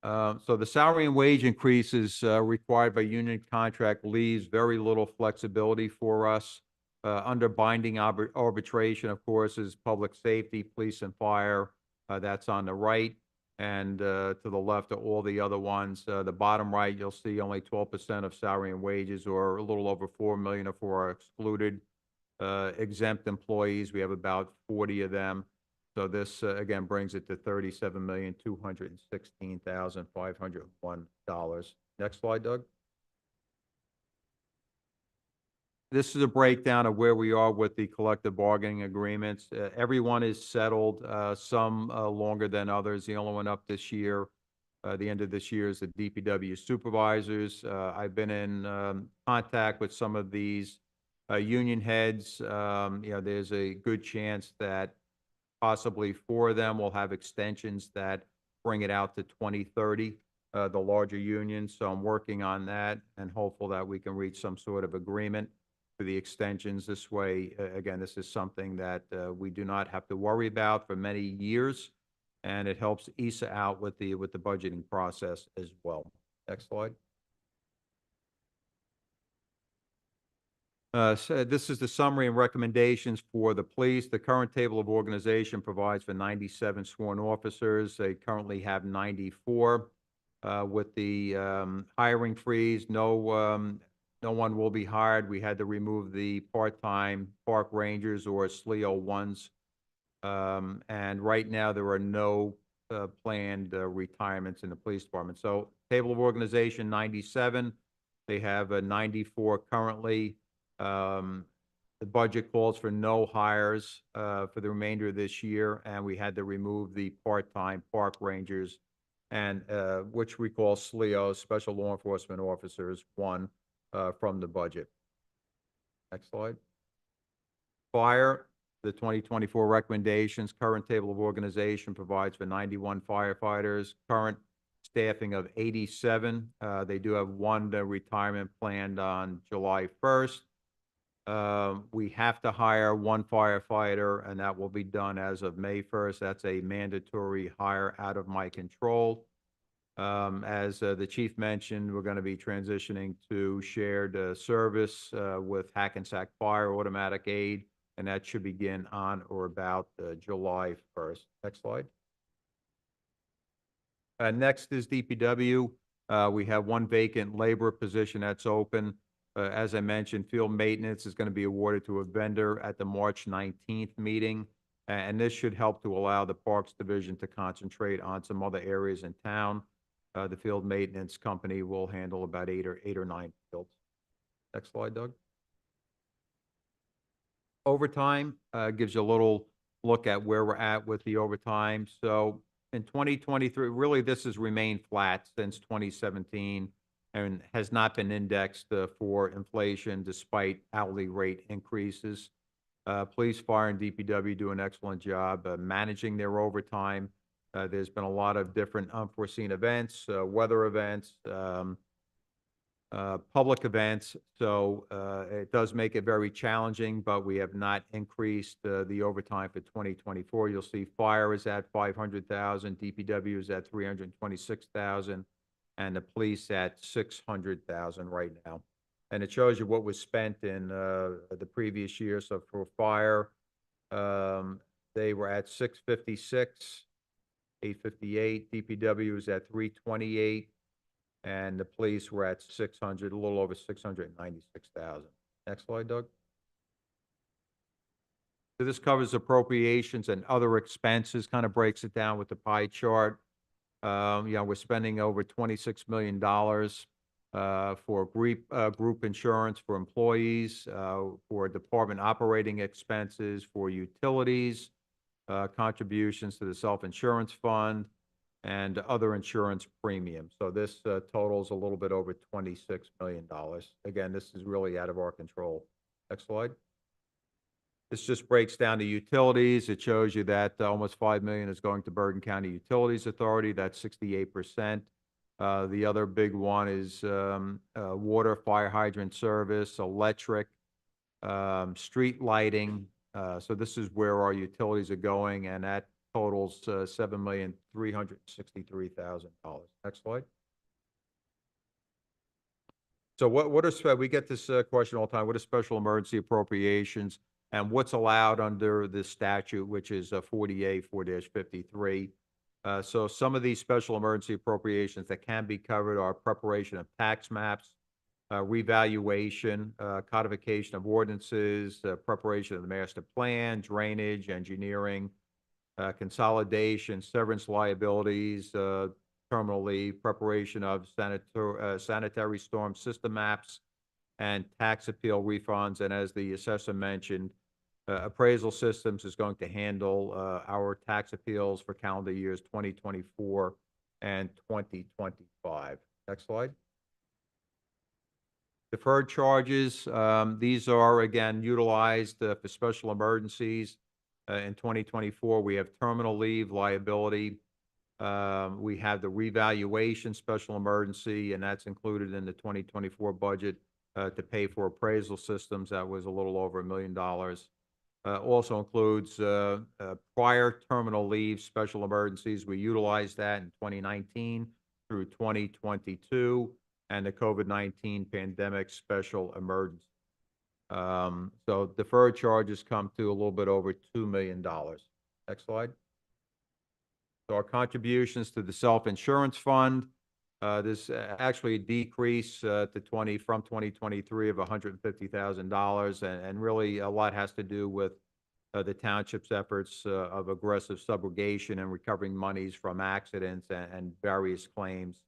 So the salary and wage increases required by union contract leaves very little flexibility for us. Under binding arbitration, of course, is public safety, police and fire. That's on the right. And to the left are all the other ones. The bottom right, you'll see only 12% of salary and wages, or a little over 4 million, are for our excluded exempt employees. We have about 40 of them. So this, again, brings it to $37,216,501. Next slide, Doug. This is a breakdown of where we are with the collective bargaining agreements. Everyone is settled, some longer than others. The only one up this year, the end of this year, is the DPW supervisors. I've been in contact with some of these union heads. There's a good chance that possibly 4 of them will have extensions that bring it out to 2030, the larger unions. So I'm working on that and hopeful that we can reach some sort of agreement for the extensions. This way, again, this is something that we do not have to worry about for many years, and it helps ESA out with the budgeting process as well. Next slide. So this is the summary and recommendations for the police. The current table of organization provides for 97 sworn officers. They currently have 94. With the hiring freeze, no one will be hired. We had to remove the part-time park rangers or SLEO ones. And right now there are no planned retirements in the police department. So table of organization, 97. They have 94 currently. The budget calls for no hires for the remainder of this year, and we had to remove the part-time park rangers, and which we call SLEO, Special Law Enforcement Officers, 1. From the budget. Next slide. Fire, the 2024 recommendations, current table of organization provides for 91 firefighters, current staffing of 87. They do have 1 retirement planned on July 1st. We have to hire one firefighter, and that will be done as of May 1st. That's a mandatory hire out of my control. As the chief mentioned, we're going to be transitioning to shared service with Hackensack Fire Automatic Aid, and that should begin on or about July 1st. Next slide. Next is DPW. We have one vacant labor position that's open. As I mentioned, field maintenance is going to be awarded to a vendor at the March 19th meeting. And this should help to allow the Parks Division to concentrate on some other areas in town. The field maintenance company will handle about eight or nine fields. Next slide, Doug. Overtime gives you a little look at where we're at with the overtime. So in 2023, really this has remained flat since 2017 and has not been indexed for inflation despite hourly rate increases. Police, fire, and DPW do an excellent job managing their overtime. There's been a lot of different unforeseen events, weather events, public events. So it does make it very challenging, but we have not increased the overtime for 2024. You'll see fire is at 500,000, DPW is at 326,000, and the police at 600,000 right now. And it shows you what was spent in the previous year. So for fire, they were at 656, 858. DPW is at 328. And the police were at 600, a little over 696,000. Next slide, Doug. So this covers appropriations and other expenses, kind of breaks it down with the pie chart. We're spending over $26 million for group insurance for employees, for department operating expenses, for utilities, contributions to the self-insurance fund, and other insurance premiums. So this totals a little bit over $26 million. Again, this is really out of our control. Next slide. This just breaks down the utilities. It shows you that almost $5 million is going to Bergen County Utilities Authority. That's 68%. The other big one is water, fire hydrant service, electric, street lighting. So this is where our utilities are going, and that totals $7,363,000. Next slide. So what are, we get this question all the time, what are special emergency appropriations and what's allowed under the statute, which is 40A4-53. So some of these special emergency appropriations that can be covered are preparation of tax maps, revaluation, codification of ordinances, preparation of the master plan, drainage, engineering, consolidation, severance liabilities, terminal leave, preparation of sanitary storm system maps, and tax appeal refunds. And as the assessor mentioned, Appraisal Systems is going to handle our tax appeals for calendar years 2024 and 2025. Next slide. Deferred charges. These are, again, utilized for special emergencies. In 2024, we have terminal leave liability. We have the revaluation special emergency, and that's included in the 2024 budget to pay for Appraisal Systems. That was a little over $1 million. Also includes prior terminal leave special emergencies. We utilized that in 2019 through 2022, and the COVID-19 pandemic special emergency. So deferred charges come to a little bit over $2 million. Next slide. So our contributions to the self-insurance fund, there's actually a decrease from 2023 of $150,000, and really a lot has to do with the township's efforts of aggressive subrogation and recovering monies from accidents and various claims.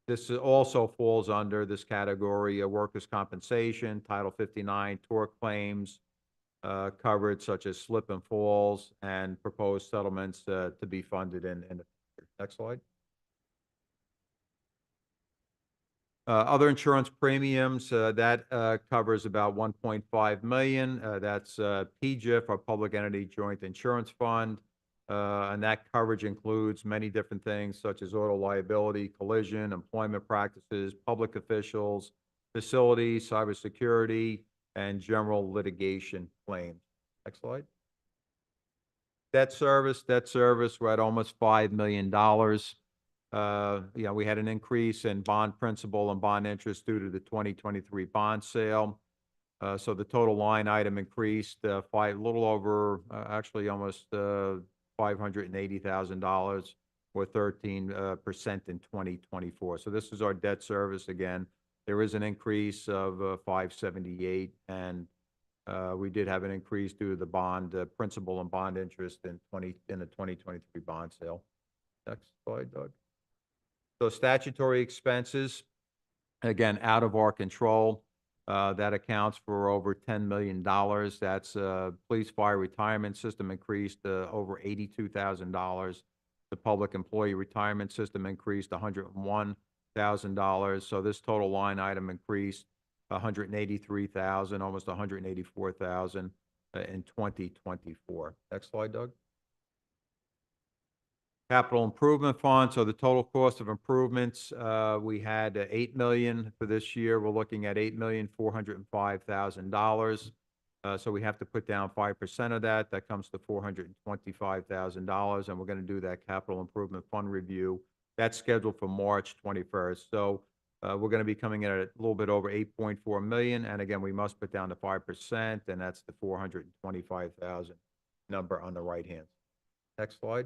This also falls under this category of workers' compensation, Title 59, tort claims, coverage such as slip and falls, and proposed settlements to be funded in the future. Next slide. Other insurance premiums, that covers about $1.5 million. That's PGIF, our Public Entity Joint Insurance Fund. And that coverage includes many different things such as auto liability, collision, employment practices, public officials, facilities, cybersecurity, and general litigation claims. Next slide. Debt service, we're at almost $5 million. We had an increase in bond principal and bond interest due to the 2023 bond sale. So the total line item increased a little over, actually almost $580,000 or 13% in 2024. So this is our debt service again. There is an increase of 578, and we did have an increase due to the bond principal and bond interest in the 2023 bond sale. Next slide, Doug. So statutory expenses, again, out of our control. That accounts for over $10 million. That's police fire retirement system increased over $82,000. The public employee retirement system increased $101,000. So this total line item increased $183,000, almost $184,000 in 2024. Next slide, Doug. Capital Improvement Fund, so the total cost of improvements, we had $8 million for this year. We're looking at $8,405,000. So we have to put down 5% of that. That comes to $425,000, and we're going to do that Capital Improvement Fund review. That's scheduled for March 21st. So we're going to be coming in at a little bit over 8.4 million, and again, we must put down the 5%, and that's the 425,000 number on the right hand. Next slide.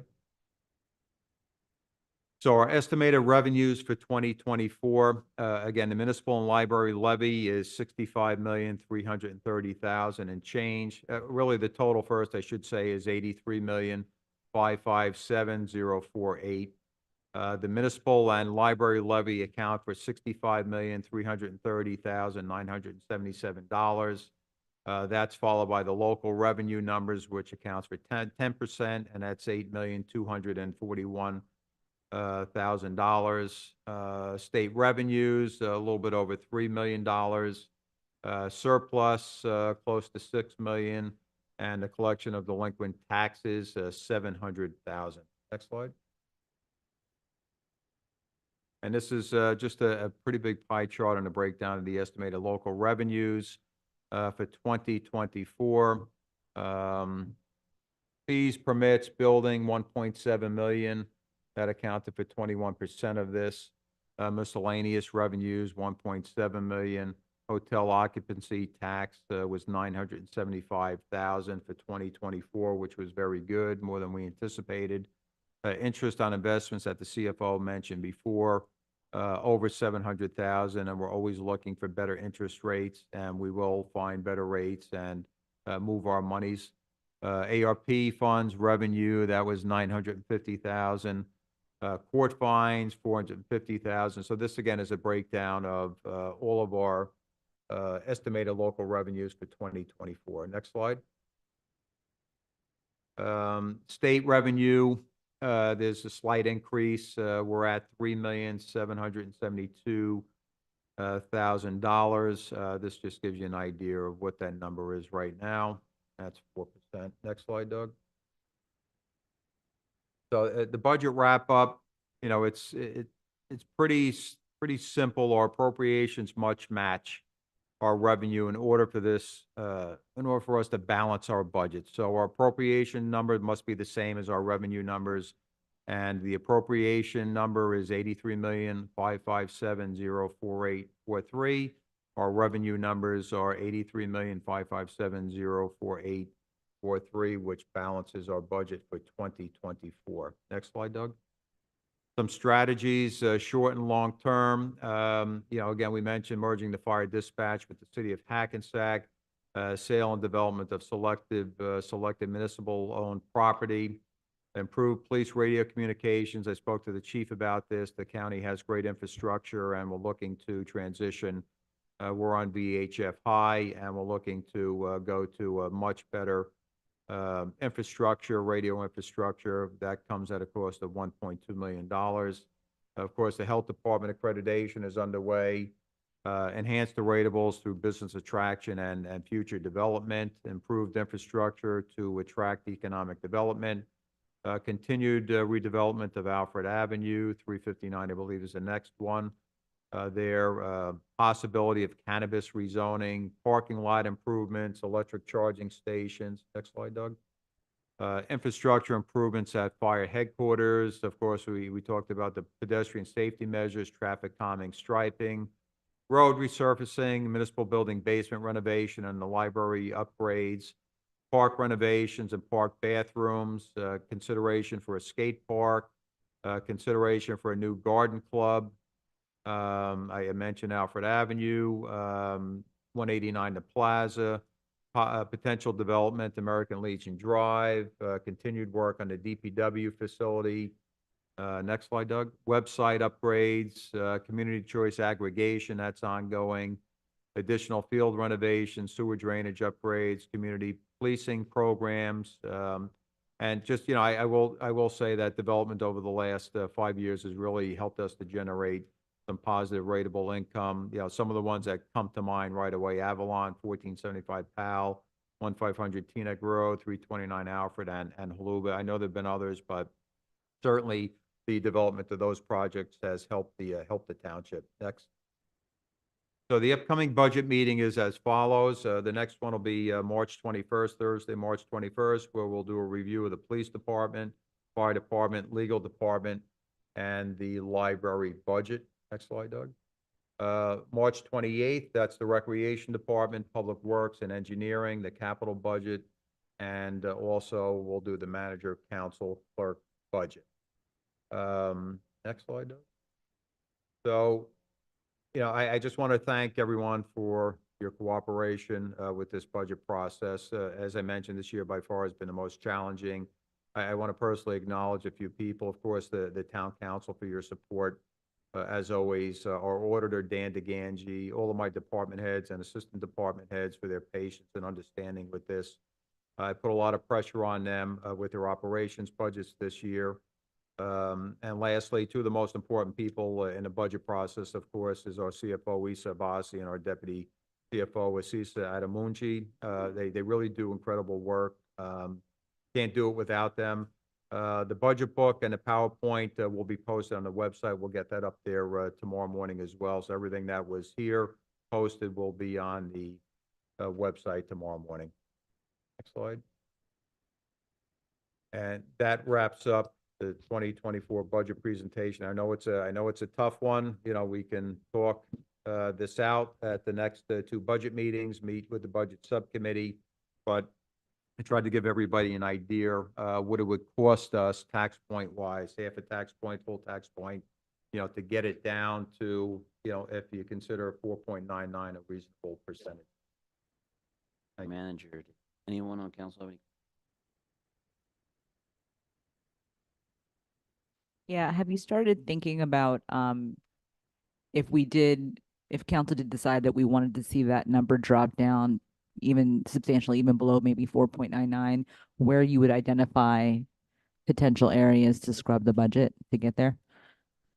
So our estimated revenues for 2024, again, the municipal and library levy is $65,330,000 and change. Really, the total first, I should say, is $83,557,048. The municipal and library levy account for $65,330,977. That's followed by the local revenue numbers, which accounts for 10%, and that's $8,241,000. State revenues, a little bit over $3 million. Surplus, close to $6 million. And the collection of delinquent taxes, $700,000. Next slide. And this is just a pretty big pie chart on the breakdown of the estimated local revenues for 2024. Fees, permits, building, 1.7 million. That accounted for 21% of this. Miscellaneous revenues, 1.7 million. Hotel occupancy tax was 975,000 for 2024, which was very good, more than we anticipated. Interest on investments that the CFO mentioned before, over 700,000, and we're always looking for better interest rates, and we will find better rates and move our monies. ARP funds revenue, that was 950,000. Court fines, 450,000. So this again is a breakdown of all of our estimated local revenues for 2024. Next slide. State revenue, there's a slight increase. We're at $3,772,000. This just gives you an idea of what that number is right now. That's 4%. Next slide, Doug. So the budget wrap up, it's pretty simple. Our appropriations much match our revenue in order for us to balance our budget. So our appropriation number must be the same as our revenue numbers, and the appropriation number is $83,557,048.43. Our revenue numbers are $83,557,048.43, which balances our budget for 2024. Next slide, Doug. Some strategies, short and long term. Again, we mentioned merging the fire dispatch with the city of Hackensack, sale and development of selected municipal-owned property, improved police radio communications. I spoke to the chief about this. The county has great infrastructure, and we're looking to transition. We're on VHF high, and we're looking to go to a much better radio infrastructure. That comes at a cost of $1.2 million. Of course, the health department accreditation is underway. Enhance the ratables through business attraction and future development. Improved infrastructure to attract economic development. Continued redevelopment of Alfred Avenue, 359, I believe, is the next one. possibility of cannabis rezoning, parking lot improvements, electric charging stations. Next slide, Doug. Infrastructure improvements at fire headquarters. Of course, we talked about the pedestrian safety measures, traffic calming, striping, road resurfacing, municipal building basement renovation, and the library upgrades, park renovations and park bathrooms, consideration for a skate park, consideration for a new garden club. I mentioned Alfred Avenue, 189 the Plaza, potential development, American Legion Drive, continued work on the DPW facility. Next slide, Doug. Website upgrades, community choice aggregation, that's ongoing. Additional field renovations, sewer drainage upgrades, community policing programs. And just, I will say that development over the last 5 years has really helped us to generate some positive rateable income. Some of the ones that come to mind right away: Avalon, 1475 Powell, 1500 Teaneck Road, 329 Alfred, and Haluba. I know there've been others, but certainly the development of those projects has helped the township. Next. So the upcoming budget meeting is as follows. The next one will be March 21st, Thursday, March 21st, where we'll do a review of the police department, fire department, legal department, and the library budget. Next slide, Doug. March 28th, that's the recreation department, public works and engineering, the capital budget, and also we'll do the manager, council, clerk budget. Next slide, Doug. So, I just want to thank everyone for your cooperation with this budget process. As I mentioned, this year by far has been the most challenging. I want to personally acknowledge a few people. Of course, the town council for your support. As always, our auditor, Dan DeGangi, all of my department heads and assistant department heads for their patience and understanding with this. I put a lot of pressure on them with their operations budgets this year. And lastly, two of the most important people in the budget process, of course, is our CFO, Isa Abbasi, and our deputy CFO, Asisa Adamunji. They really do incredible work. Can't do it without them. The budget book and the PowerPoint will be posted on the website. We'll get that up there tomorrow morning as well. So everything that was here posted will be on the website tomorrow morning. Next slide. And that wraps up the 2024 budget presentation. I know it's a tough one. We can talk this out at the next two budget meetings, meet with the budget subcommittee, but I tried to give everybody an idea what it would cost us tax point wise, half a tax point, full tax point, to get it down to, if you consider 4.99 a reasonable percentage. Manager, anyone on council have any? Yeah, have you started thinking about if council did decide that we wanted to see that number drop down even substantially, even below maybe 4.99, where you would identify potential areas to scrub the budget to get there?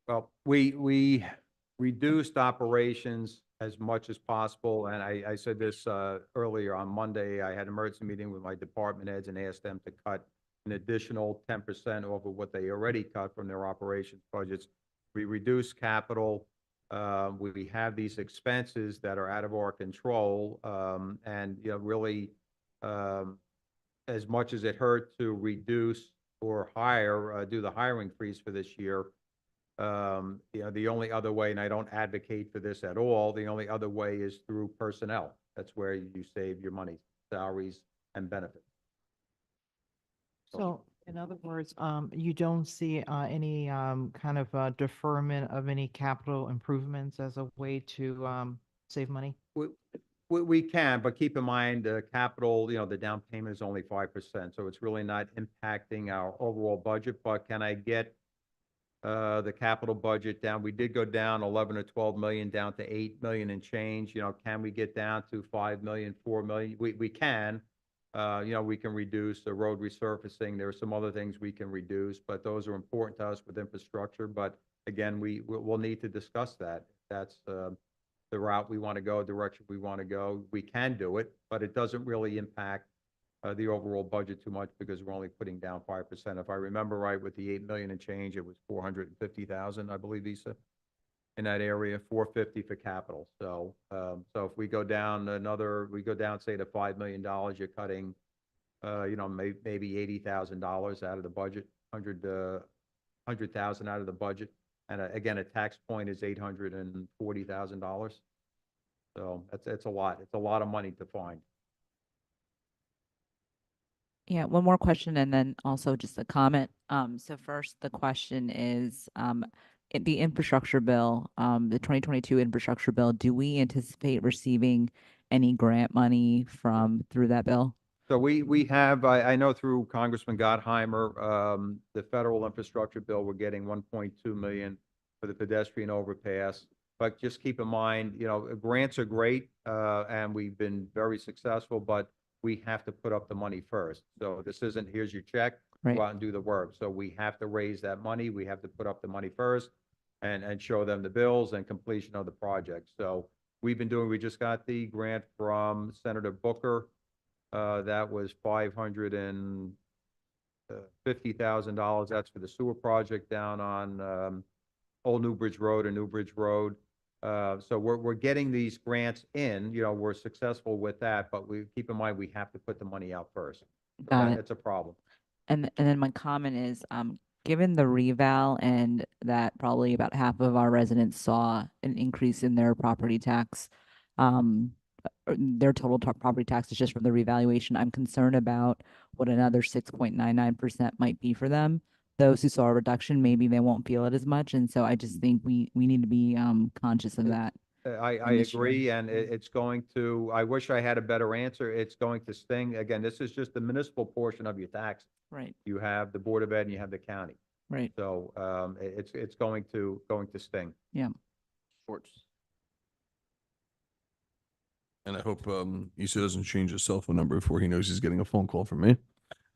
Well, we reduced operations as much as possible, and I said this earlier on Monday. I had an emergency meeting with my department heads and asked them to cut an additional 10% over what they already cut from their operations budgets. We reduced capital. We have these expenses that are out of our control, and really, as much as it hurt to reduce or hire, do the hiring freeze for this year, the only other way, and I don't advocate for this at all, the only other way is through personnel. That's where you save your money, salaries and benefits. So in other words, you don't see any kind of deferment of any capital improvements as a way to save money? We can, but keep in mind, capital, the down payment is only 5%, so it's really not impacting our overall budget. But can I get the capital budget down? We did go down 11 or 12 million down to 8 million and change. Can we get down to 5 million, 4 million? We can. We can reduce the road resurfacing. There are some other things we can reduce, but those are important to us with infrastructure. But again, we'll need to discuss that. That's the route we want to go, direction we want to go. We can do it, but it doesn't really impact the overall budget too much because we're only putting down 5%. If I remember right, with the 8 million and change, it was 450,000, I believe, Isa. in that area, 450 for capital. So, so if we go down, say to $5 million, you're cutting, maybe $80,000 out of the budget, 100,000 out of the budget. And again, a tax point is $840,000. So it's a lot. It's a lot of money to find. Yeah, one more question and then also just a comment. So first, the question is, the infrastructure bill, the 2022 infrastructure bill, do we anticipate receiving any grant money through that bill? So we have, I know through Congressman Gottheimer, the federal infrastructure bill, we're getting 1.2 million for the pedestrian overpass. But just keep in mind, grants are great, and we've been very successful, but we have to put up the money first. So this isn't, here's your check, go out and do the work. So we have to raise that money. We have to put up the money first and show them the bills and completion of the project. So we just got the grant from Senator Booker. That was $550,000. That's for the sewer project down on Old Newbridge Road or Newbridge Road. So we're getting these grants in, we're successful with that, but we keep in mind, we have to put the money out first. Got it. It's a problem. And then my comment is, given the reval and that probably about half of our residents saw an increase in their property tax, their total property taxes just from the revaluation, I'm concerned about what another 6.99% might be for them. Those who saw a reduction, maybe they won't feel it as much. And so I just think we need to be conscious of that. I agree, and it's going to, I wish I had a better answer. It's going to sting. Again, this is just the municipal portion of your tax. Right. You have the Board of Ed and you have the county. Right. So it's going to sting. Yeah. Sports. And I hope Issa doesn't change his cell phone number before he knows he's getting a phone call from me.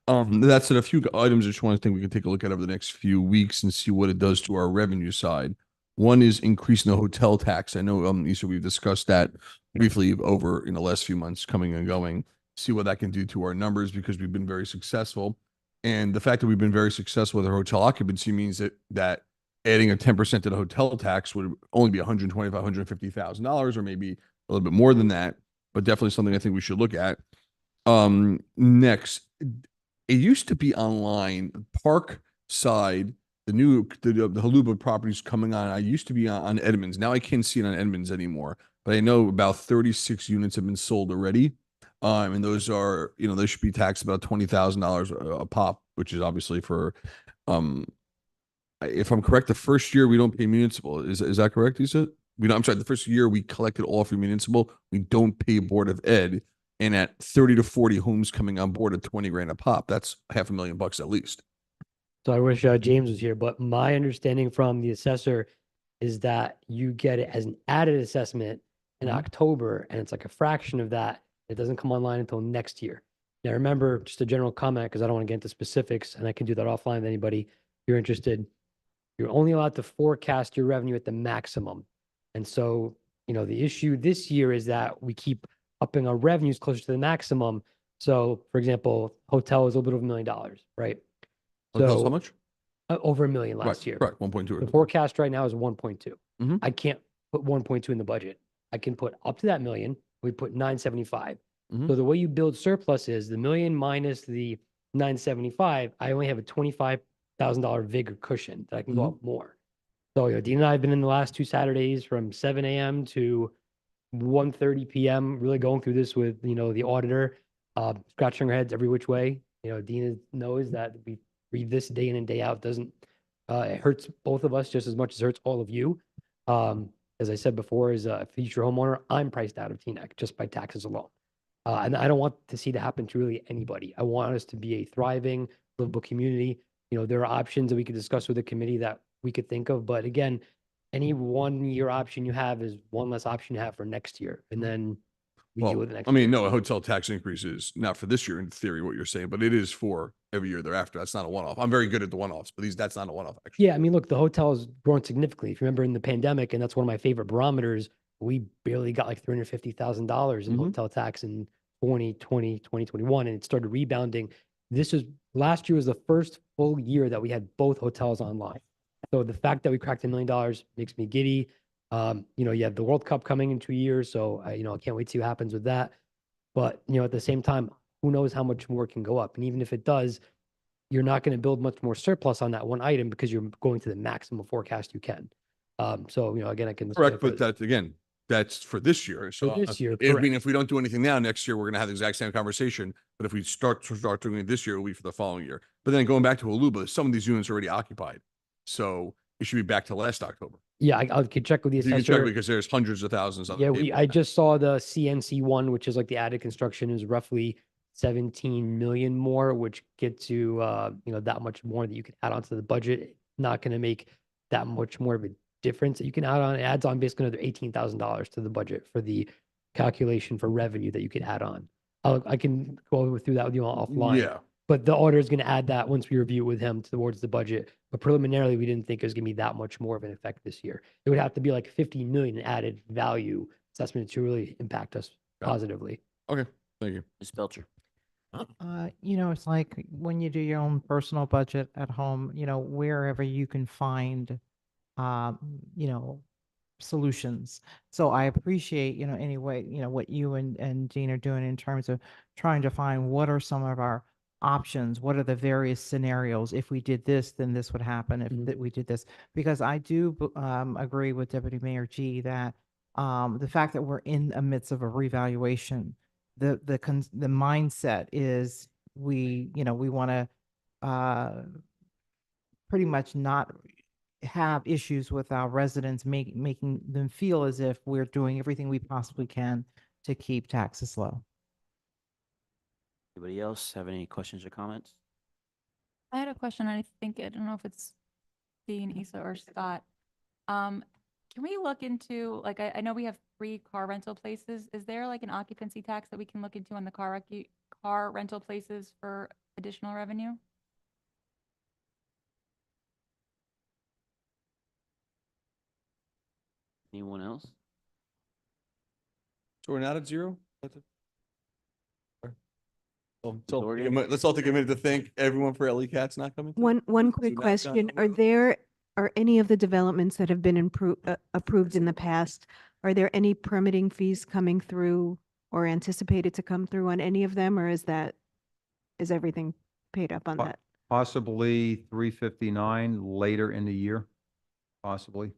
That said, a few items I just want to think we can take a look at over the next few weeks and see what it does to our revenue side. One is increasing the hotel tax. I know, Issa, we've discussed that briefly over in the last few months, coming and going. See what that can do to our numbers because we've been very successful. And the fact that we've been very successful with our hotel occupancy means that adding a 10% to the hotel tax would only be $125,000, $150,000, or maybe a little bit more than that, but definitely something I think we should look at. Next, it used to be online, Park Side, the Haluba properties coming on. I used to be on Edmonds. Now I can't see it on Edmonds anymore, but I know about 36 units have been sold already. And those are, they should be taxed about $20,000 a pop, which is obviously for, if I'm correct, the first year we don't pay municipal. Is that correct, Issa? I'm sorry, the first year we collected all for municipal, we don't pay Board of Ed. And at 30 to 40 homes coming on board at 20 grand a pop, that's $500,000 at least. So I wish James was here, but my understanding from the assessor is that you get it as an added assessment in October, and it's like a fraction of that. It doesn't come online until next year. Now, remember, just a general comment, because I don't want to get into specifics, and I can do that offline with anybody if you're interested. You're only allowed to forecast your revenue at the maximum. And so, the issue this year is that we keep upping our revenues closer to the maximum. So, for example, hotel is a little bit over $1 million, right? Hotel's how much? Over $1 million last year. Correct, 1.2. The forecast right now is 1.2. I can't put 1.2 in the budget. I can put up to that million. We put 975. So the way you build surplus is the million minus the 975. I only have a $25,000 vigor cushion that I can go up more. So Dean and I have been in the last 2 Saturdays from 7 a.m. to 1:30 p.m. really going through this with the auditor, scratching our heads every which way. Dean knows that we read this day in and day out. It hurts both of us just as much as it hurts all of you. As I said before, as a future homeowner, I'm priced out of TNEC just by taxes alone. And I don't want to see that happen to really anybody. I want us to be a thriving, livable community. There are options that we could discuss with the committee that we could think of. But again, any 1 year option you have is one less option you have for next year. And then we deal with it next year. No, a hotel tax increase is not for this year in theory, what you're saying, but it is for every year thereafter. That's not a one-off. I'm very good at the one-offs, but that's not a one-off, actually. Yeah, look, the hotel has grown significantly. If you remember in the pandemic, and that's one of my favorite barometers, we barely got like $350,000 in hotel tax in 2020, 2021, and it started rebounding. Last year was the first full year that we had both hotels online. So the fact that we cracked $1 million makes me giddy. You have the World Cup coming in 2 years, so I can't wait to see what happens with that. But, at the same time, who knows how much more can go up? And even if it does, you're not going to build much more surplus on that one item because you're going to the maximum forecast you can. So, again, I can. Correct, but that, again, that's for this year. So this year, I mean, correct. if we don't do anything now, next year, we're going to have the exact same conversation. But if we start doing it this year, it'll be for the following year. But then going back to Aluba, some of these units are already occupied. So it should be back to last October. Yeah, I could check with the You can assessor. check because there's hundreds of thousands on the Yeah, table. I just saw the CNC one, which is like the added construction is roughly 17 million more, which gets you, that much more that you can add onto the budget. Not going to make that much more of a difference that you can add on. It adds on basically another $18,000 to the budget for the calculation for revenue that you could add on. I can go through that with you offline. Yeah. But the auditor is going to add that once we review it with him towards the budget. But preliminarily, we didn't think it was going to be that much more of an effect this year. It would have to be like 50 million in added value assessment to really impact us positively. Okay, thank you. Ms. Belcher. It's like when you do your own personal budget at home, wherever you can find, um, you know, solutions. So I appreciate, anyway, what you and Dean are doing in terms of trying to find what are some of our options, what are the various scenarios. If we did this, then this would happen. If that we did this, because I do agree with Deputy Mayor G that the fact that we're in the midst of a revaluation, the mindset is we want to pretty much not have issues with our residents, making them feel as if we're doing everything we possibly can to keep taxes low. Anybody else have any questions or comments? I had a question. I don't know if it's Dean, Issa, or Scott. Can we look into, like, I know we have 3 car rental places. Is there like an occupancy tax that we can look into on the car rental places for additional revenue? Anyone else? So we're not at zero? Dorgan? Let's all take a minute to thank everyone for Ellie Katz not coming. One quick not question. done. Are any of the developments that have been approved in the past, are there any permitting fees coming through or anticipated to come through on any of them, or is everything paid up on that? Possibly 359 later in the year, possibly.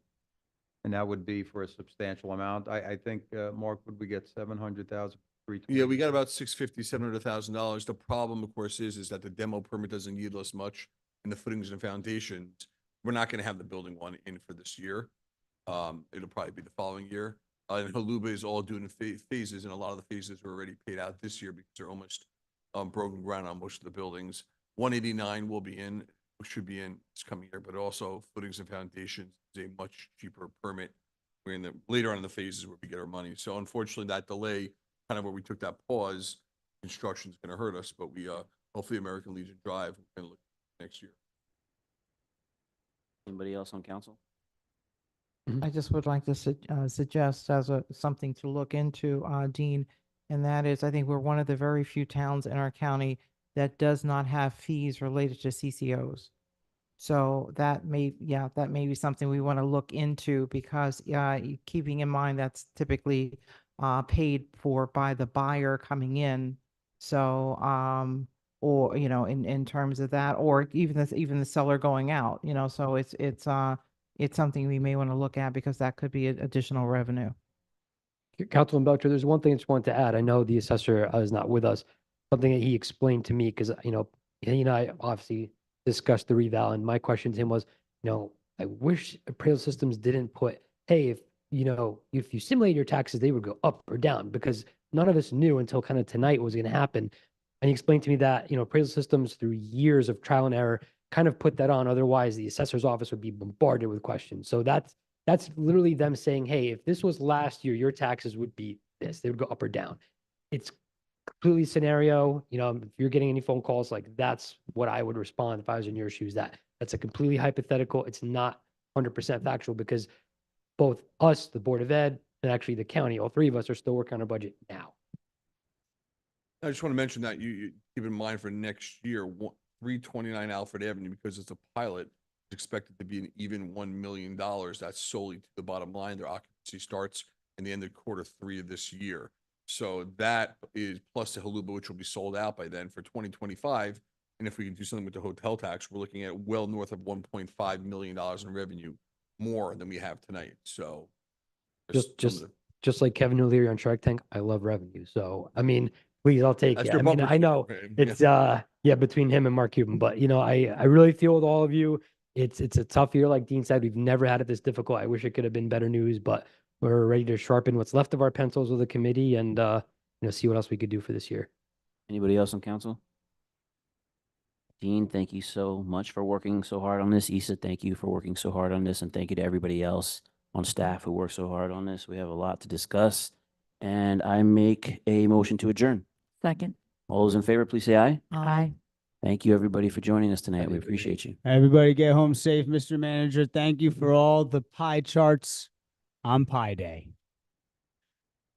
And that would be for a substantial amount. I think, Mark, would we get 700,000? Yeah, we got about $650,000-$700,000. The problem, of course, is that the demo permit doesn't yield us much, and the footings and foundations, we're not going to have the building one in for this year. It'll probably be the following year. And Haluba is all doing phases, and a lot of the phases are already paid out this year because they're almost broken ground on most of the buildings. 189 will be in, should be in this coming year, but also footings and foundations is a much cheaper permit. We're in the later on in the phases where we get our money. So unfortunately, that delay, kind of where we took that pause, construction is going to hurt us, but we hopefully American Legion Drive we can look next year. Anybody else on council? I just would like to suggest as something to look into, Dean, and that is, I think we're one of the very few towns in our county that does not have fees related to CCOs. So that may be something we want to look into, because keeping in mind that's typically paid for by the buyer coming in. So or in terms of that, or even the seller going out, so it's something we may want to look at, because that could be additional revenue. Councilman Belcher, there's one thing I just wanted to add. I know the assessor is not with us. Something that he explained to me, because, he and I obviously discussed the reval, and my question to him was, I wish appraisal systems didn't put, hey, if you simulate your taxes, they would go up or down, because none of us knew until kind of tonight what was going to happen. And he explained to me that, appraisal systems through years of trial and error kind of put that on. Otherwise, the assessor's office would be bombarded with questions. So that's literally them saying, hey, if this was last year, your taxes would be this. They would go up or down. It's completely scenario. If you're getting any phone calls, like, that's what I would respond if I was in your shoes. That's a completely hypothetical. It's not 100% factual, because both us, the Board of Ed, and actually the county, all 3 of us are still working on our budget now. I just want to mention that you keep in mind for next year, 329 Alfred Avenue, because it's a pilot, expected to be an even $1 million. That's solely to the bottom line. Their occupancy starts in the end of Q3 of this year. So that is plus the Haluba, which will be sold out by then for 2025. And if we can do something with the hotel tax, we're looking at well north of $1.5 million in revenue, more than we have tonight. So there's some of the- Just like Kevin O'Leary on Shark Tank, I love revenue. So, I mean, please, I'll take That's it. your I mean, bumper I know sticker, man. it's, yeah, between him and Mark Cuban, but you know, I really feel with all of you. It's a tough year. Like Dean said, we've never had it this difficult. I wish it could have been better news, but we're ready to sharpen what's left of our pencils with the committee and, see what else we could do for this year. Anybody else on council? Dean, thank you so much for working so hard on this. Issa, thank you for working so hard on this. And thank you to everybody else on staff who worked so hard on this. We have a lot to discuss. And I make a motion to adjourn. Second. All those in favor, please say aye. Aye. Thank you, everybody, for joining us tonight. We appreciate you. Everybody get home safe, Mr. Manager. Thank you for all the pie charts on Pie Day.